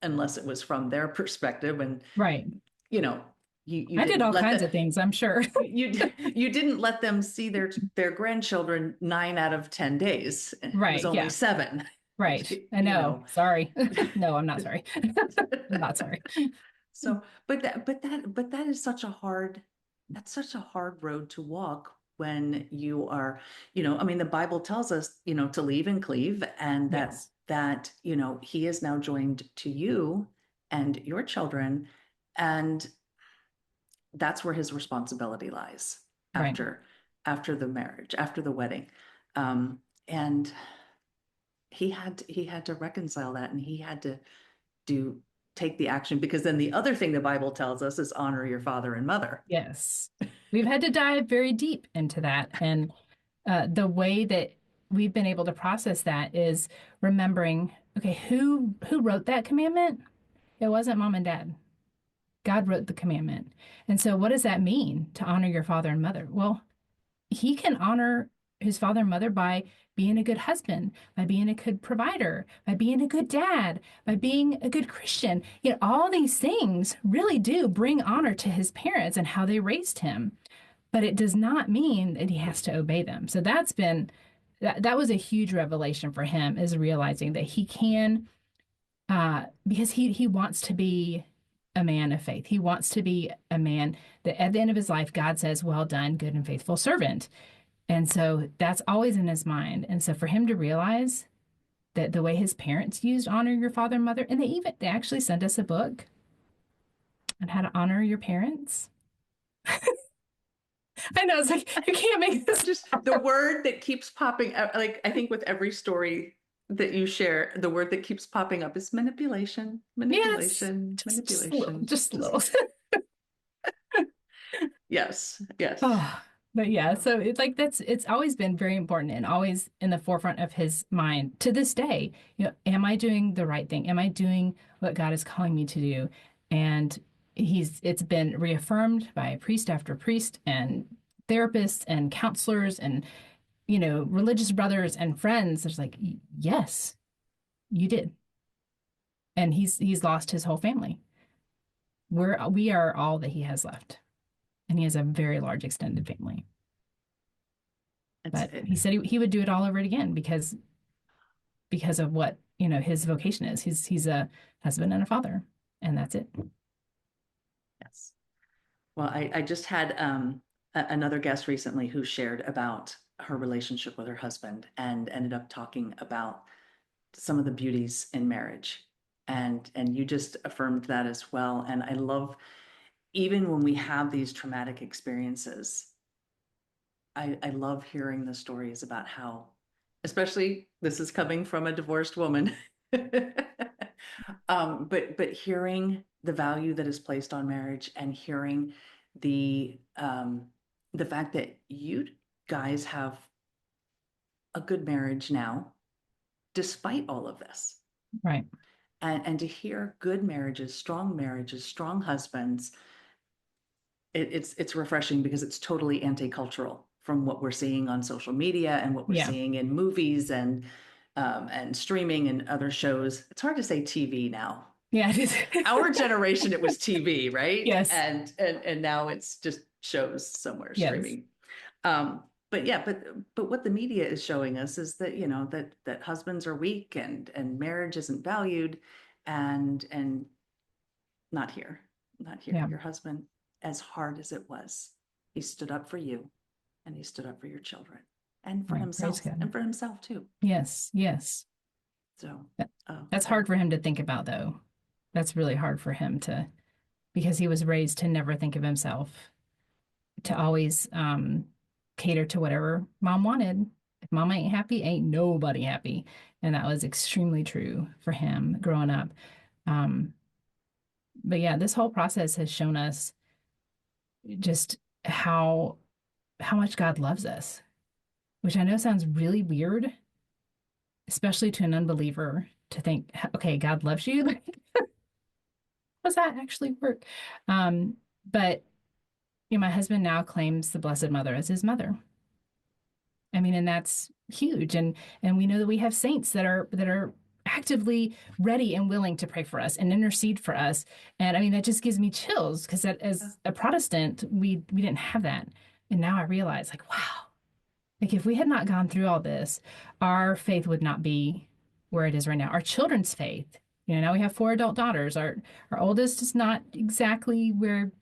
unless it was from their perspective, and Right. you know, you I did didn't all let kinds of that things, I'm sure. you didn't let them see their grandchildren 9 out of 10 days. It was Right. only Yeah. seven, Right. I you know. know. Sorry. No, I'm not sorry. I'm not sorry. So, but that is such a hard, that's such a hard road to walk when you are, I mean, the Bible tells us, to leave and cleave, and Yes. he is now joined to you and your children, and that's where his responsibility lies Right. after the marriage, after the wedding. And he had to reconcile that, and he had to do take the action, because then the other thing the Bible tells us is honor your father and mother. Yes. We've had to dive very deep into that. And the way that we've been able to process that is remembering, okay, who wrote that commandment? It wasn't mom and dad. God wrote the commandment. And so what does that mean to honor your father and mother? Well, he can honor his father and mother by being a good husband, by being a good provider, by being a good dad, by being a good Christian. All these things really do bring honor to his parents and how they raised him. But it does not mean that he has to obey them. So that was a huge revelation for him, is realizing that he can, because he wants to be a man of faith. He wants to be a man that at the end of his life, God says, "Well done, good and faithful servant." And so that's always in his mind. And so for him to realize that the way his parents used honor your father and mother, and they actually sent us a book on how to honor your parents. I know, it's like you can't make this Just the word that keeps popping up, like I think with every story that you share, the word that keeps popping up is manipulation, yes, manipulation, just a little, manipulation. just a Just little. yes, yes. Oh, but yeah, so it's like it's always been very important and always in the forefront of his mind to this day. Am I doing the right thing? Am I doing what God is calling me to do? And it's been reaffirmed by priest after priest and therapists and counselors and religious brothers and friends. There's like, yes, you did. And he's lost his whole family. We are all that he has left. And he has a very large extended family. It's But he said he would do it all over again because of what his vocation is. He's a husband and a father, and that's it. yes. Well, I just had another guest recently who shared about her relationship with her husband and ended up talking about some of the beauties in marriage. And you just affirmed that as well. And I love, even when we have these traumatic experiences, I love hearing the stories about how, especially this is coming from a divorced woman, but hearing the value that is placed on marriage and hearing the fact that you guys have a good marriage now, despite all of this. Right. And to hear good marriages, strong husbands, it's refreshing because it's totally anti-cultural from what we're seeing on social media and what we're Yeah. seeing in movies and streaming and other shows. It's hard to say TV now. Yeah. It Our is. generation, it was TV, right? Yes. And now it's just shows somewhere Yes. streaming. But yeah, but what the media is showing us is that that husbands are weak and marriage isn't valued, and not here, not here. Yeah. Your husband, as hard as it was, he stood up for you, and he stood up for your children, and for Right. Praise himself, God. and for himself too. Yes. Yes. So, That- oh, That's hard for him to think about, though. That's really hard for him to, because he was raised to never think of himself, to always cater to whatever mom wanted. If mama ain't happy, ain't nobody happy. And that was extremely true for him growing up. Um, but yeah, this whole process has shown us just how much God loves us, which I know sounds really weird, especially to an unbeliever to think, okay, God loves you. Like, does that actually work? But my husband now claims the Blessed Mother as his mother. I mean, and that's huge. And we know that we have saints that are actively ready and willing to pray for us and intercede for us. And I mean, that just gives me chills because as a Protestant, we didn't have that. And now I realize, like, wow, like if we had not gone through all this, our faith would not be where it is right now. Our children's faith, now we have four adult daughters. Our oldest is not exactly where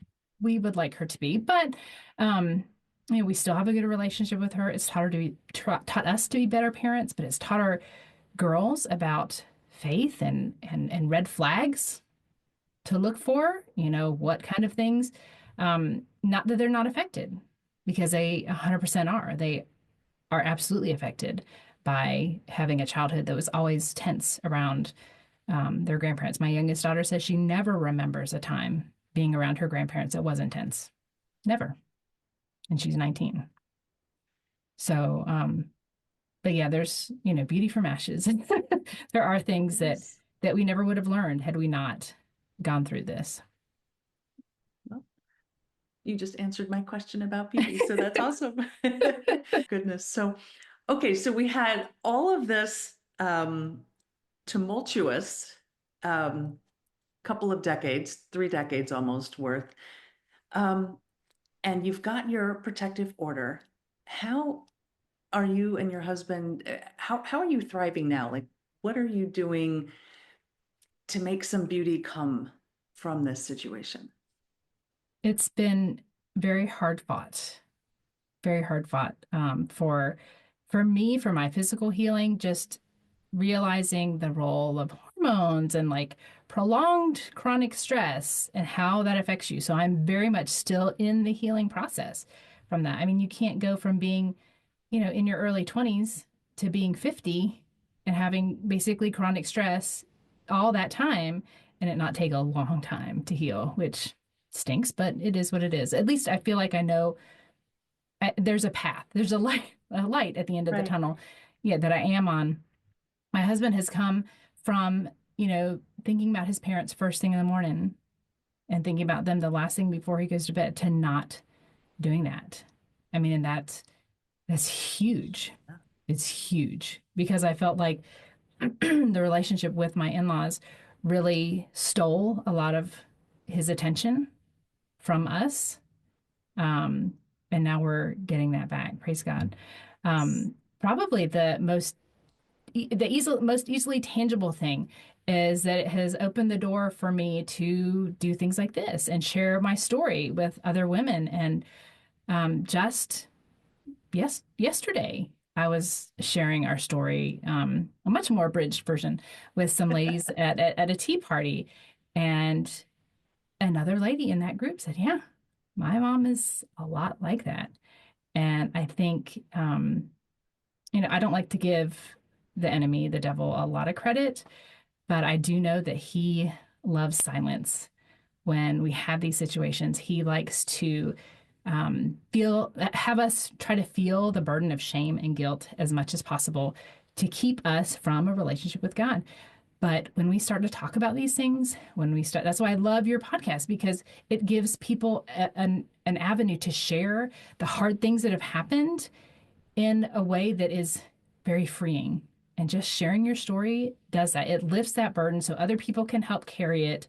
we would like her to be, but um, we still have a good relationship with her. It's taught us to be better parents, but it's taught our girls about faith and red flags to look for. What kind of things. Not that they're not affected, because they 100% are. They are absolutely affected by having a childhood that was always tense around their grandparents. My youngest daughter says she never remembers a time being around her grandparents that wasn't tense. Never. And she's 19. So, but yeah, there's, beauty from ashes. There are things Yes. that we never would have learned had we not gone through this. Well, you just answered my question about beauty, so that's awesome. Goodness. So, okay, so we had all of this tumultuous um, couple of decades, 3 decades almost worth. Um, and you've got your protective order. How are you and your husband, how are you thriving now? Like, what are you doing to make some beauty come from this situation? It's been very hard fought, very hard fought for me, for my physical healing, just realizing the role of hormones and like prolonged chronic stress and how that affects you. So I'm very much still in the healing process from that. I mean, you can't go from being, in your early 20s to being 50 and having basically chronic stress all that time and it not take a long time to heal, which stinks, but it is what it is. At least I feel like I know there's a path, there's a light at the end of the Right. tunnel, yeah, that I am on. My husband has come from, thinking about his parents first thing in the morning and thinking about them the last thing before he goes to bed to not doing that. I mean, and that's huge. It's huge because I felt like the relationship with my in-laws really stole a lot of his attention from us. Um, and now we're getting that back. Praise God. Probably the most easily tangible thing is that it has opened the door for me to do things like this and share my story with other women. And just yesterday, I was sharing our story, a much more abridged version, with some ladies at a tea party, and another lady in that group said, "Yeah, my mom is a lot like that." And I think, I don't like to give the enemy, the devil, a lot of credit, but I do know that he loves silence. When we have these situations, he likes to have us try to feel the burden of shame and guilt as much as possible to keep us from a relationship with God. But when we start to talk about these things, that's why I love your podcast, because it gives people an avenue to share the hard things that have happened in a way that is very freeing. And just sharing your story does that. It lifts that burden so other people can help carry it.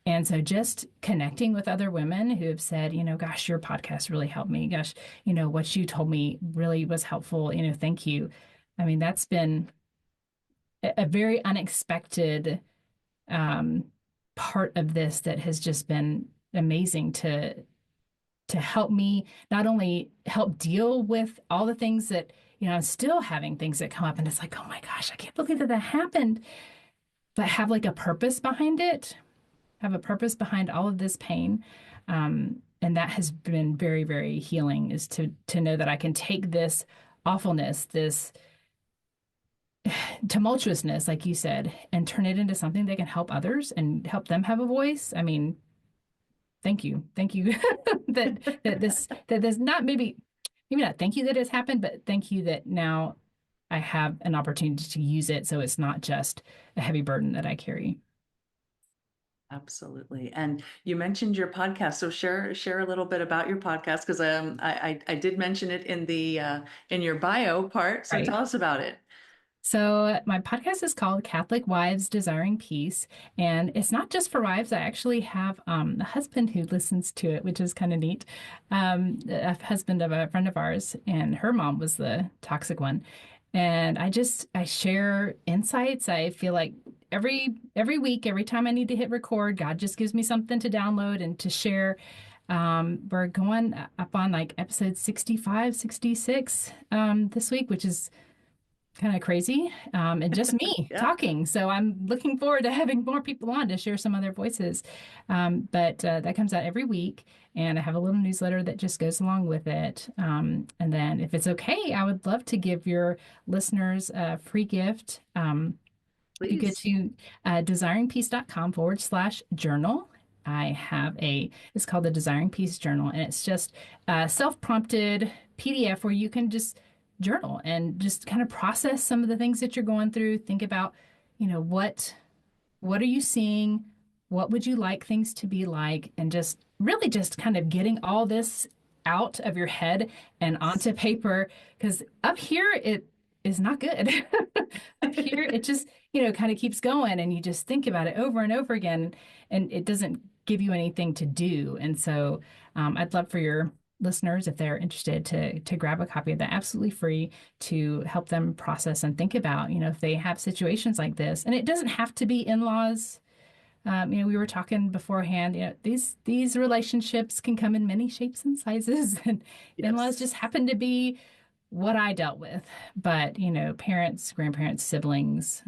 And so just connecting with other women who have said, gosh, your podcast really helped me. Gosh, what you told me really was helpful. Thank you. I mean, that's been a very unexpected um, part of this that has just been amazing to help me not only help deal with all the things that, I'm still having things that come up and it's like, oh my gosh, I can't believe that happened, but have like a purpose behind it, have a purpose behind all of this pain. And that has been very, very healing, is to know that I can take this awfulness, this tumultuousness, like you said, and turn it into something that can help others and help them have a voice. I mean, thank you that this not maybe not thank you that it's happened, but thank you that now I have an opportunity to use it, so it's not just a heavy burden that I carry. Absolutely. And you mentioned your podcast, so share a little bit about your podcast because I did mention it in your bio part. So Right. tell us about it. So my podcast is called Catholic Wives Desiring Peace, and it's not just for wives. I actually have a husband who listens to it, which is kind of neat. A husband of a friend of ours, and her mom was the toxic one. And I share insights. I feel like every week, every time I need to hit record, God just gives me something to download and to share. We're going up on like episode 65, 66 this week, which is kind of crazy, and just me Yeah, talking. So I'm looking forward to having more people on to share some of their voices. But that comes out every week, and I have a little newsletter that just goes along with it. And then, if it's okay, I would love to give your listeners a free gift. If you go please. to desiringpeace.com/journal, I have it's called the Desiring Peace Journal, and it's just a self-prompted PDF where you can just journal and just kind of process some of the things that you're going through. Think about, what are you seeing? What would you like things to be like? And just really just kind of getting all this out of your head and Yes. onto paper. Because up here, it is not good. Up here, it just, kind of keeps going and you just think about it over and over again and it doesn't give you anything to do. And so I'd love for your listeners, if they're interested, to grab a copy of that absolutely free to help them process and think about, if they have situations like this. And it doesn't have to be in-laws. We were talking beforehand, these relationships can come in many shapes and sizes, and in-laws Yes. just happen to be what I dealt with. But, parents, grandparents, siblings,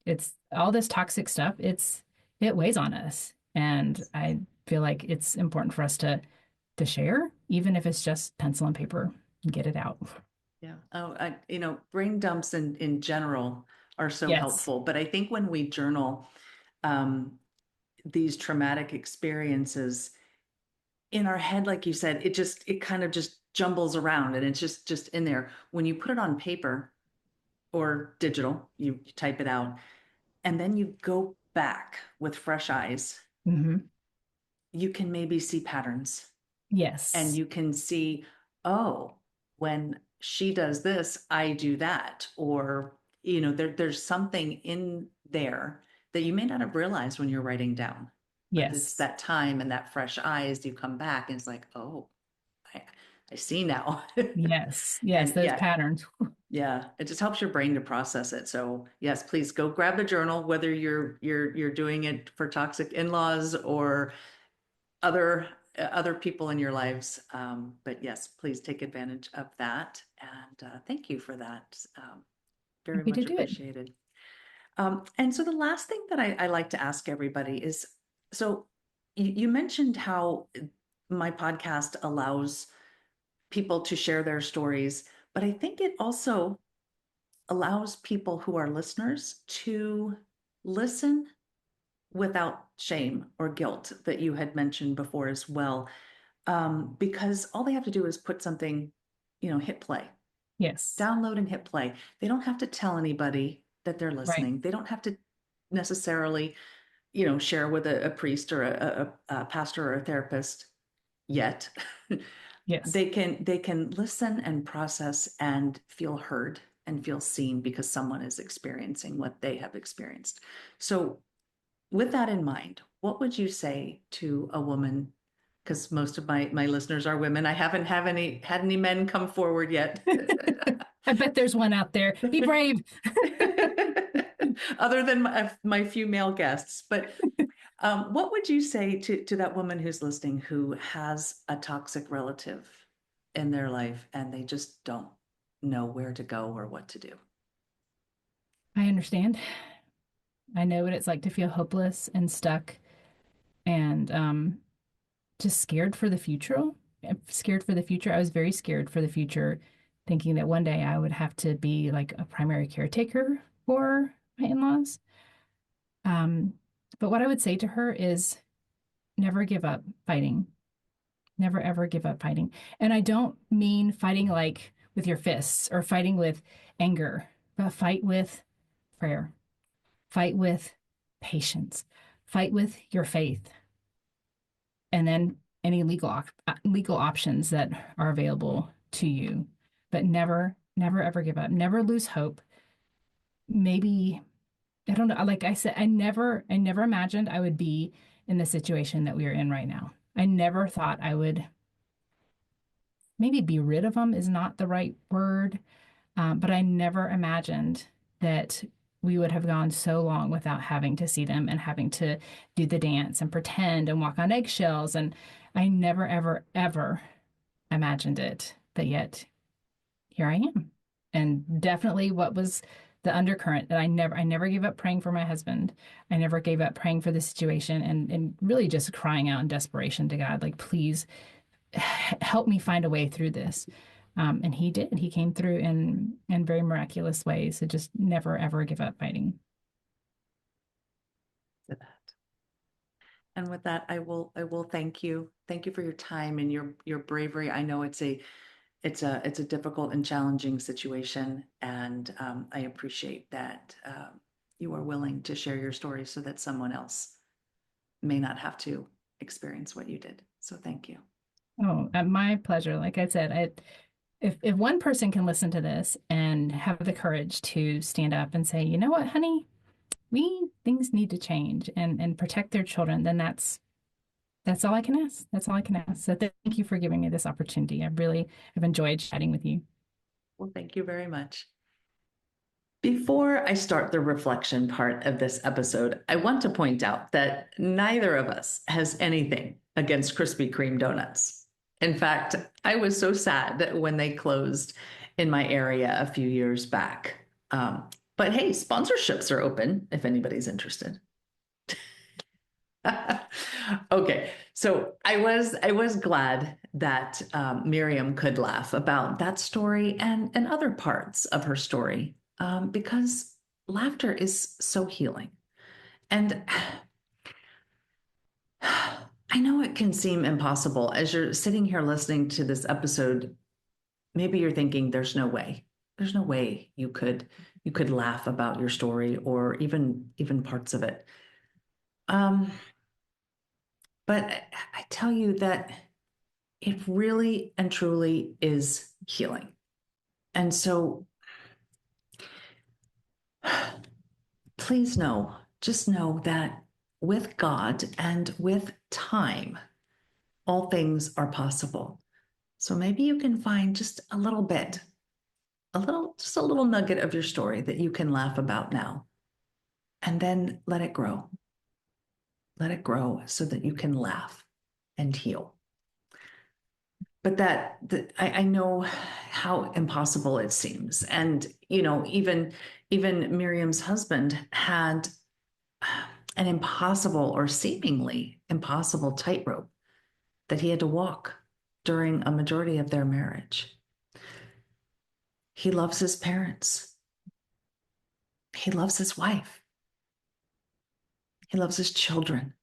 it's all this toxic stuff. It weighs on us. And I feel like it's important for us to share, even if it's just pencil and paper and get it out. Yeah. Oh, brain dumps in general are so Yes. helpful. But I think when we journal um, these traumatic experiences in our head, like you said, it kind of just jumbles around and it's just in there. When you put it on paper or digital, you type it out, and then you go back with fresh eyes, Hmm. you can maybe see patterns and Yes. you can see, oh, when she does this, I do that. Or, there's something in there that you may not have realized when you're writing down. But it's Yes. that time and that fresh eyes, you come back and it's like, oh, I, I see now. Yes. Yes. And Those yeah, patterns. yeah, it just helps your brain to process it. So yes, please go grab the journal, whether you're doing it for toxic in-laws or other people in your lives. But yes, please take advantage of that. And thank you for that. Very Happy to much do it. appreciated. And so the last thing that I like to ask everybody is, so you mentioned how my podcast allows people to share their stories, but I think it also allows people who are listeners to listen without shame or guilt that you had mentioned before as well. Because all they have to do is put something, hit play, Yes. download and hit play. They don't have to tell anybody that they're Right. listening. They don't have to necessarily, share with a priest or a pastor or a therapist yet. Yes. They can listen and process and feel heard and feel seen because someone is experiencing what they have experienced. So with that in mind, what would you say to a woman? Because most of my listeners are women. I haven't have any had any men come forward yet. I bet there's one out there. Be brave. Other than my few male guests. But what would you say to that woman who's listening who has a toxic relative in their life and they just don't know where to go or what to do? I understand. I know what it's like to feel hopeless and stuck and just scared for the future. I'm scared for the future. I was very scared for the future thinking that one day I would have to be like a primary caretaker for my in-laws. Um, but what I would say to her is never give up fighting. Never ever give up fighting. And I don't mean fighting like with your fists or fighting with anger, but fight with prayer, fight with patience, fight with your faith, and then any legal options that are available to you. But never ever give up. Never lose hope. Maybe I don't know. Like I said, I never imagined I would be in the situation that we are in right now. I never thought I would maybe be rid of them is not the right word, but I never imagined that we would have gone so long without having to see them and having to do the dance and pretend and walk on eggshells. And I never, ever, ever imagined it. But yet here I am. And definitely what was the undercurrent that I never gave up praying for my husband. I never gave up praying for the situation and really just crying out in desperation to God, like, please help me find a way through this. And he did. He came through in very miraculous ways. So just never ever give up fighting. To that. And with that, I will thank you. Thank you for your time and your bravery. I know it's a difficult and challenging situation, and I appreciate that you are willing to share your story so that someone else may not have to experience what you did. So thank you. Oh, my pleasure. Like I said, if one person can listen to this and have the courage to stand up and say, you know what, honey, we things need to change and protect their children, then that's all I can ask. That's all I can ask. So thank you for giving me this opportunity. I really have enjoyed chatting with you. Well, thank you very much. Before I start the reflection part of this episode, I want to point out that neither of us has anything against Krispy Kreme donuts. In fact, I was so sad when they closed in my area a few years back. But hey, sponsorships are open if anybody's interested. Okay, so I was glad that Miriam could laugh about that story and other parts of her story because laughter is so healing. And I know it can seem impossible as you're sitting here listening to this episode. Maybe you're thinking, "There's no way. There's no way you could laugh about your story or even parts of it." Um, but I tell you that it really and truly is healing. And so please know, just know that with God and with time, all things are possible. So maybe you can find just a little bit, just a little nugget of your story that you can laugh about now. And then let it grow. Let it grow so that you can laugh and heal. But I know how impossible it seems. And, even Miriam's husband had an impossible or seemingly impossible tightrope that he had to walk during a majority of their marriage. He loves his parents. He loves his wife. He loves his children.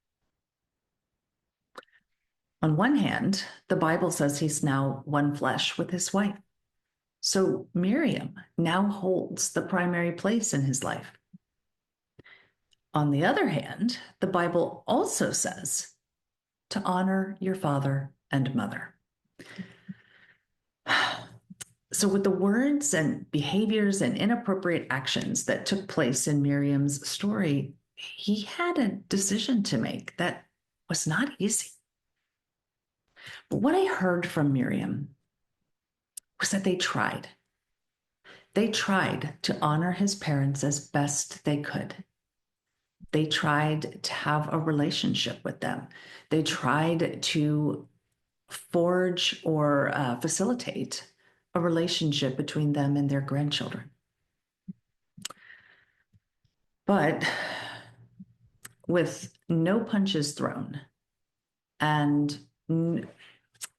On one hand, the Bible says he's now one flesh with his wife. So Miriam now holds the primary place in his life. On the other hand, the Bible also says to honor your father and mother. So, with the words and behaviors and inappropriate actions that took place in Miriam's story, he had a decision to make that was not easy. But what I heard from Miriam was that they tried. They tried to honor his parents as best they could. They tried to have a relationship with them. They tried to forge or facilitate a relationship between them and their grandchildren. But with no punches thrown and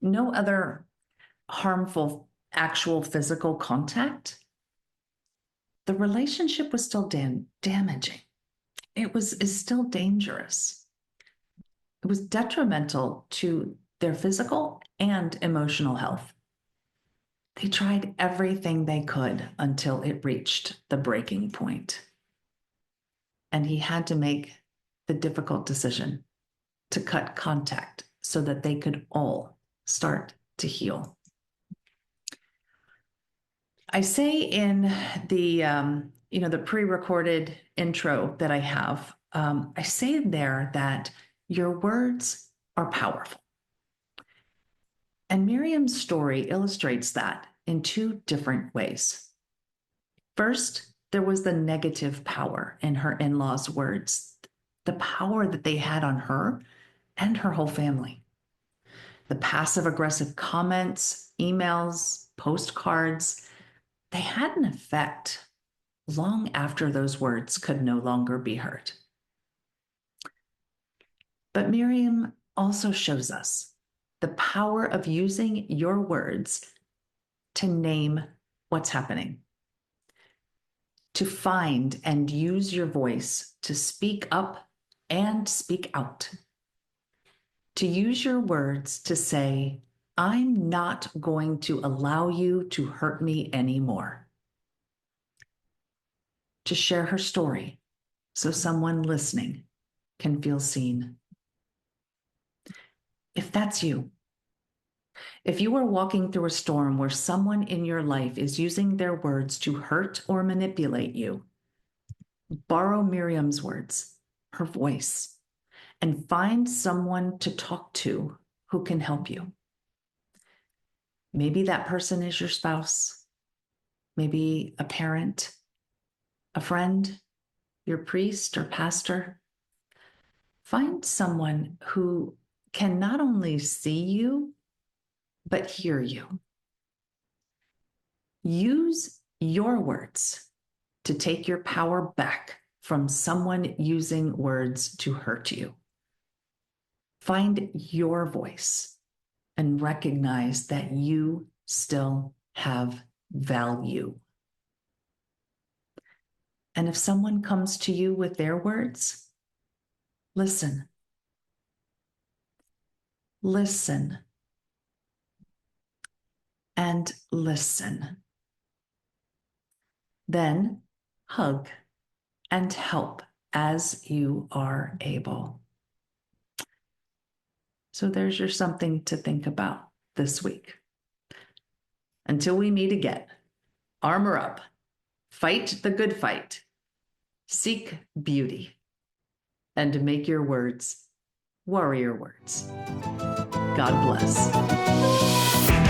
no other harmful actual physical contact, the relationship was still damaging. It is still dangerous. It was detrimental to their physical and emotional health. They tried everything they could until it reached the breaking point. And he had to make the difficult decision to cut contact so that they could all start to heal. I say in the pre-recorded intro that I have, I say there that your words are powerful. And Miriam's story illustrates that in two different ways. First, there was the negative power in her in-laws' words, the power that they had on her and her whole family. The passive aggressive comments, emails, postcards, they had an effect long after those words could no longer be heard. But Miriam also shows us the power of using your words to name what's happening, to find and use your voice to speak up and speak out, to use your words to say, I'm not going to allow you to hurt me anymore, to share her story so someone listening can feel seen. If that's you, if you are walking through a storm where someone in your life is using their words to hurt or manipulate you, borrow Miriam's words, her voice, and find someone to talk to who can help you. Maybe that person is your spouse, maybe a parent, a friend, your priest or pastor. Find someone who can not only see you, but hear you. Use your words to take your power back from someone using words to hurt you. Find your voice and recognize that you still have value. And if someone comes to you with their words, listen. Listen. And listen. Then hug and help as you are able. So there's your something to think about this week. Until we meet again, armor up, fight the good fight, seek beauty, and make your words warrior words. God bless.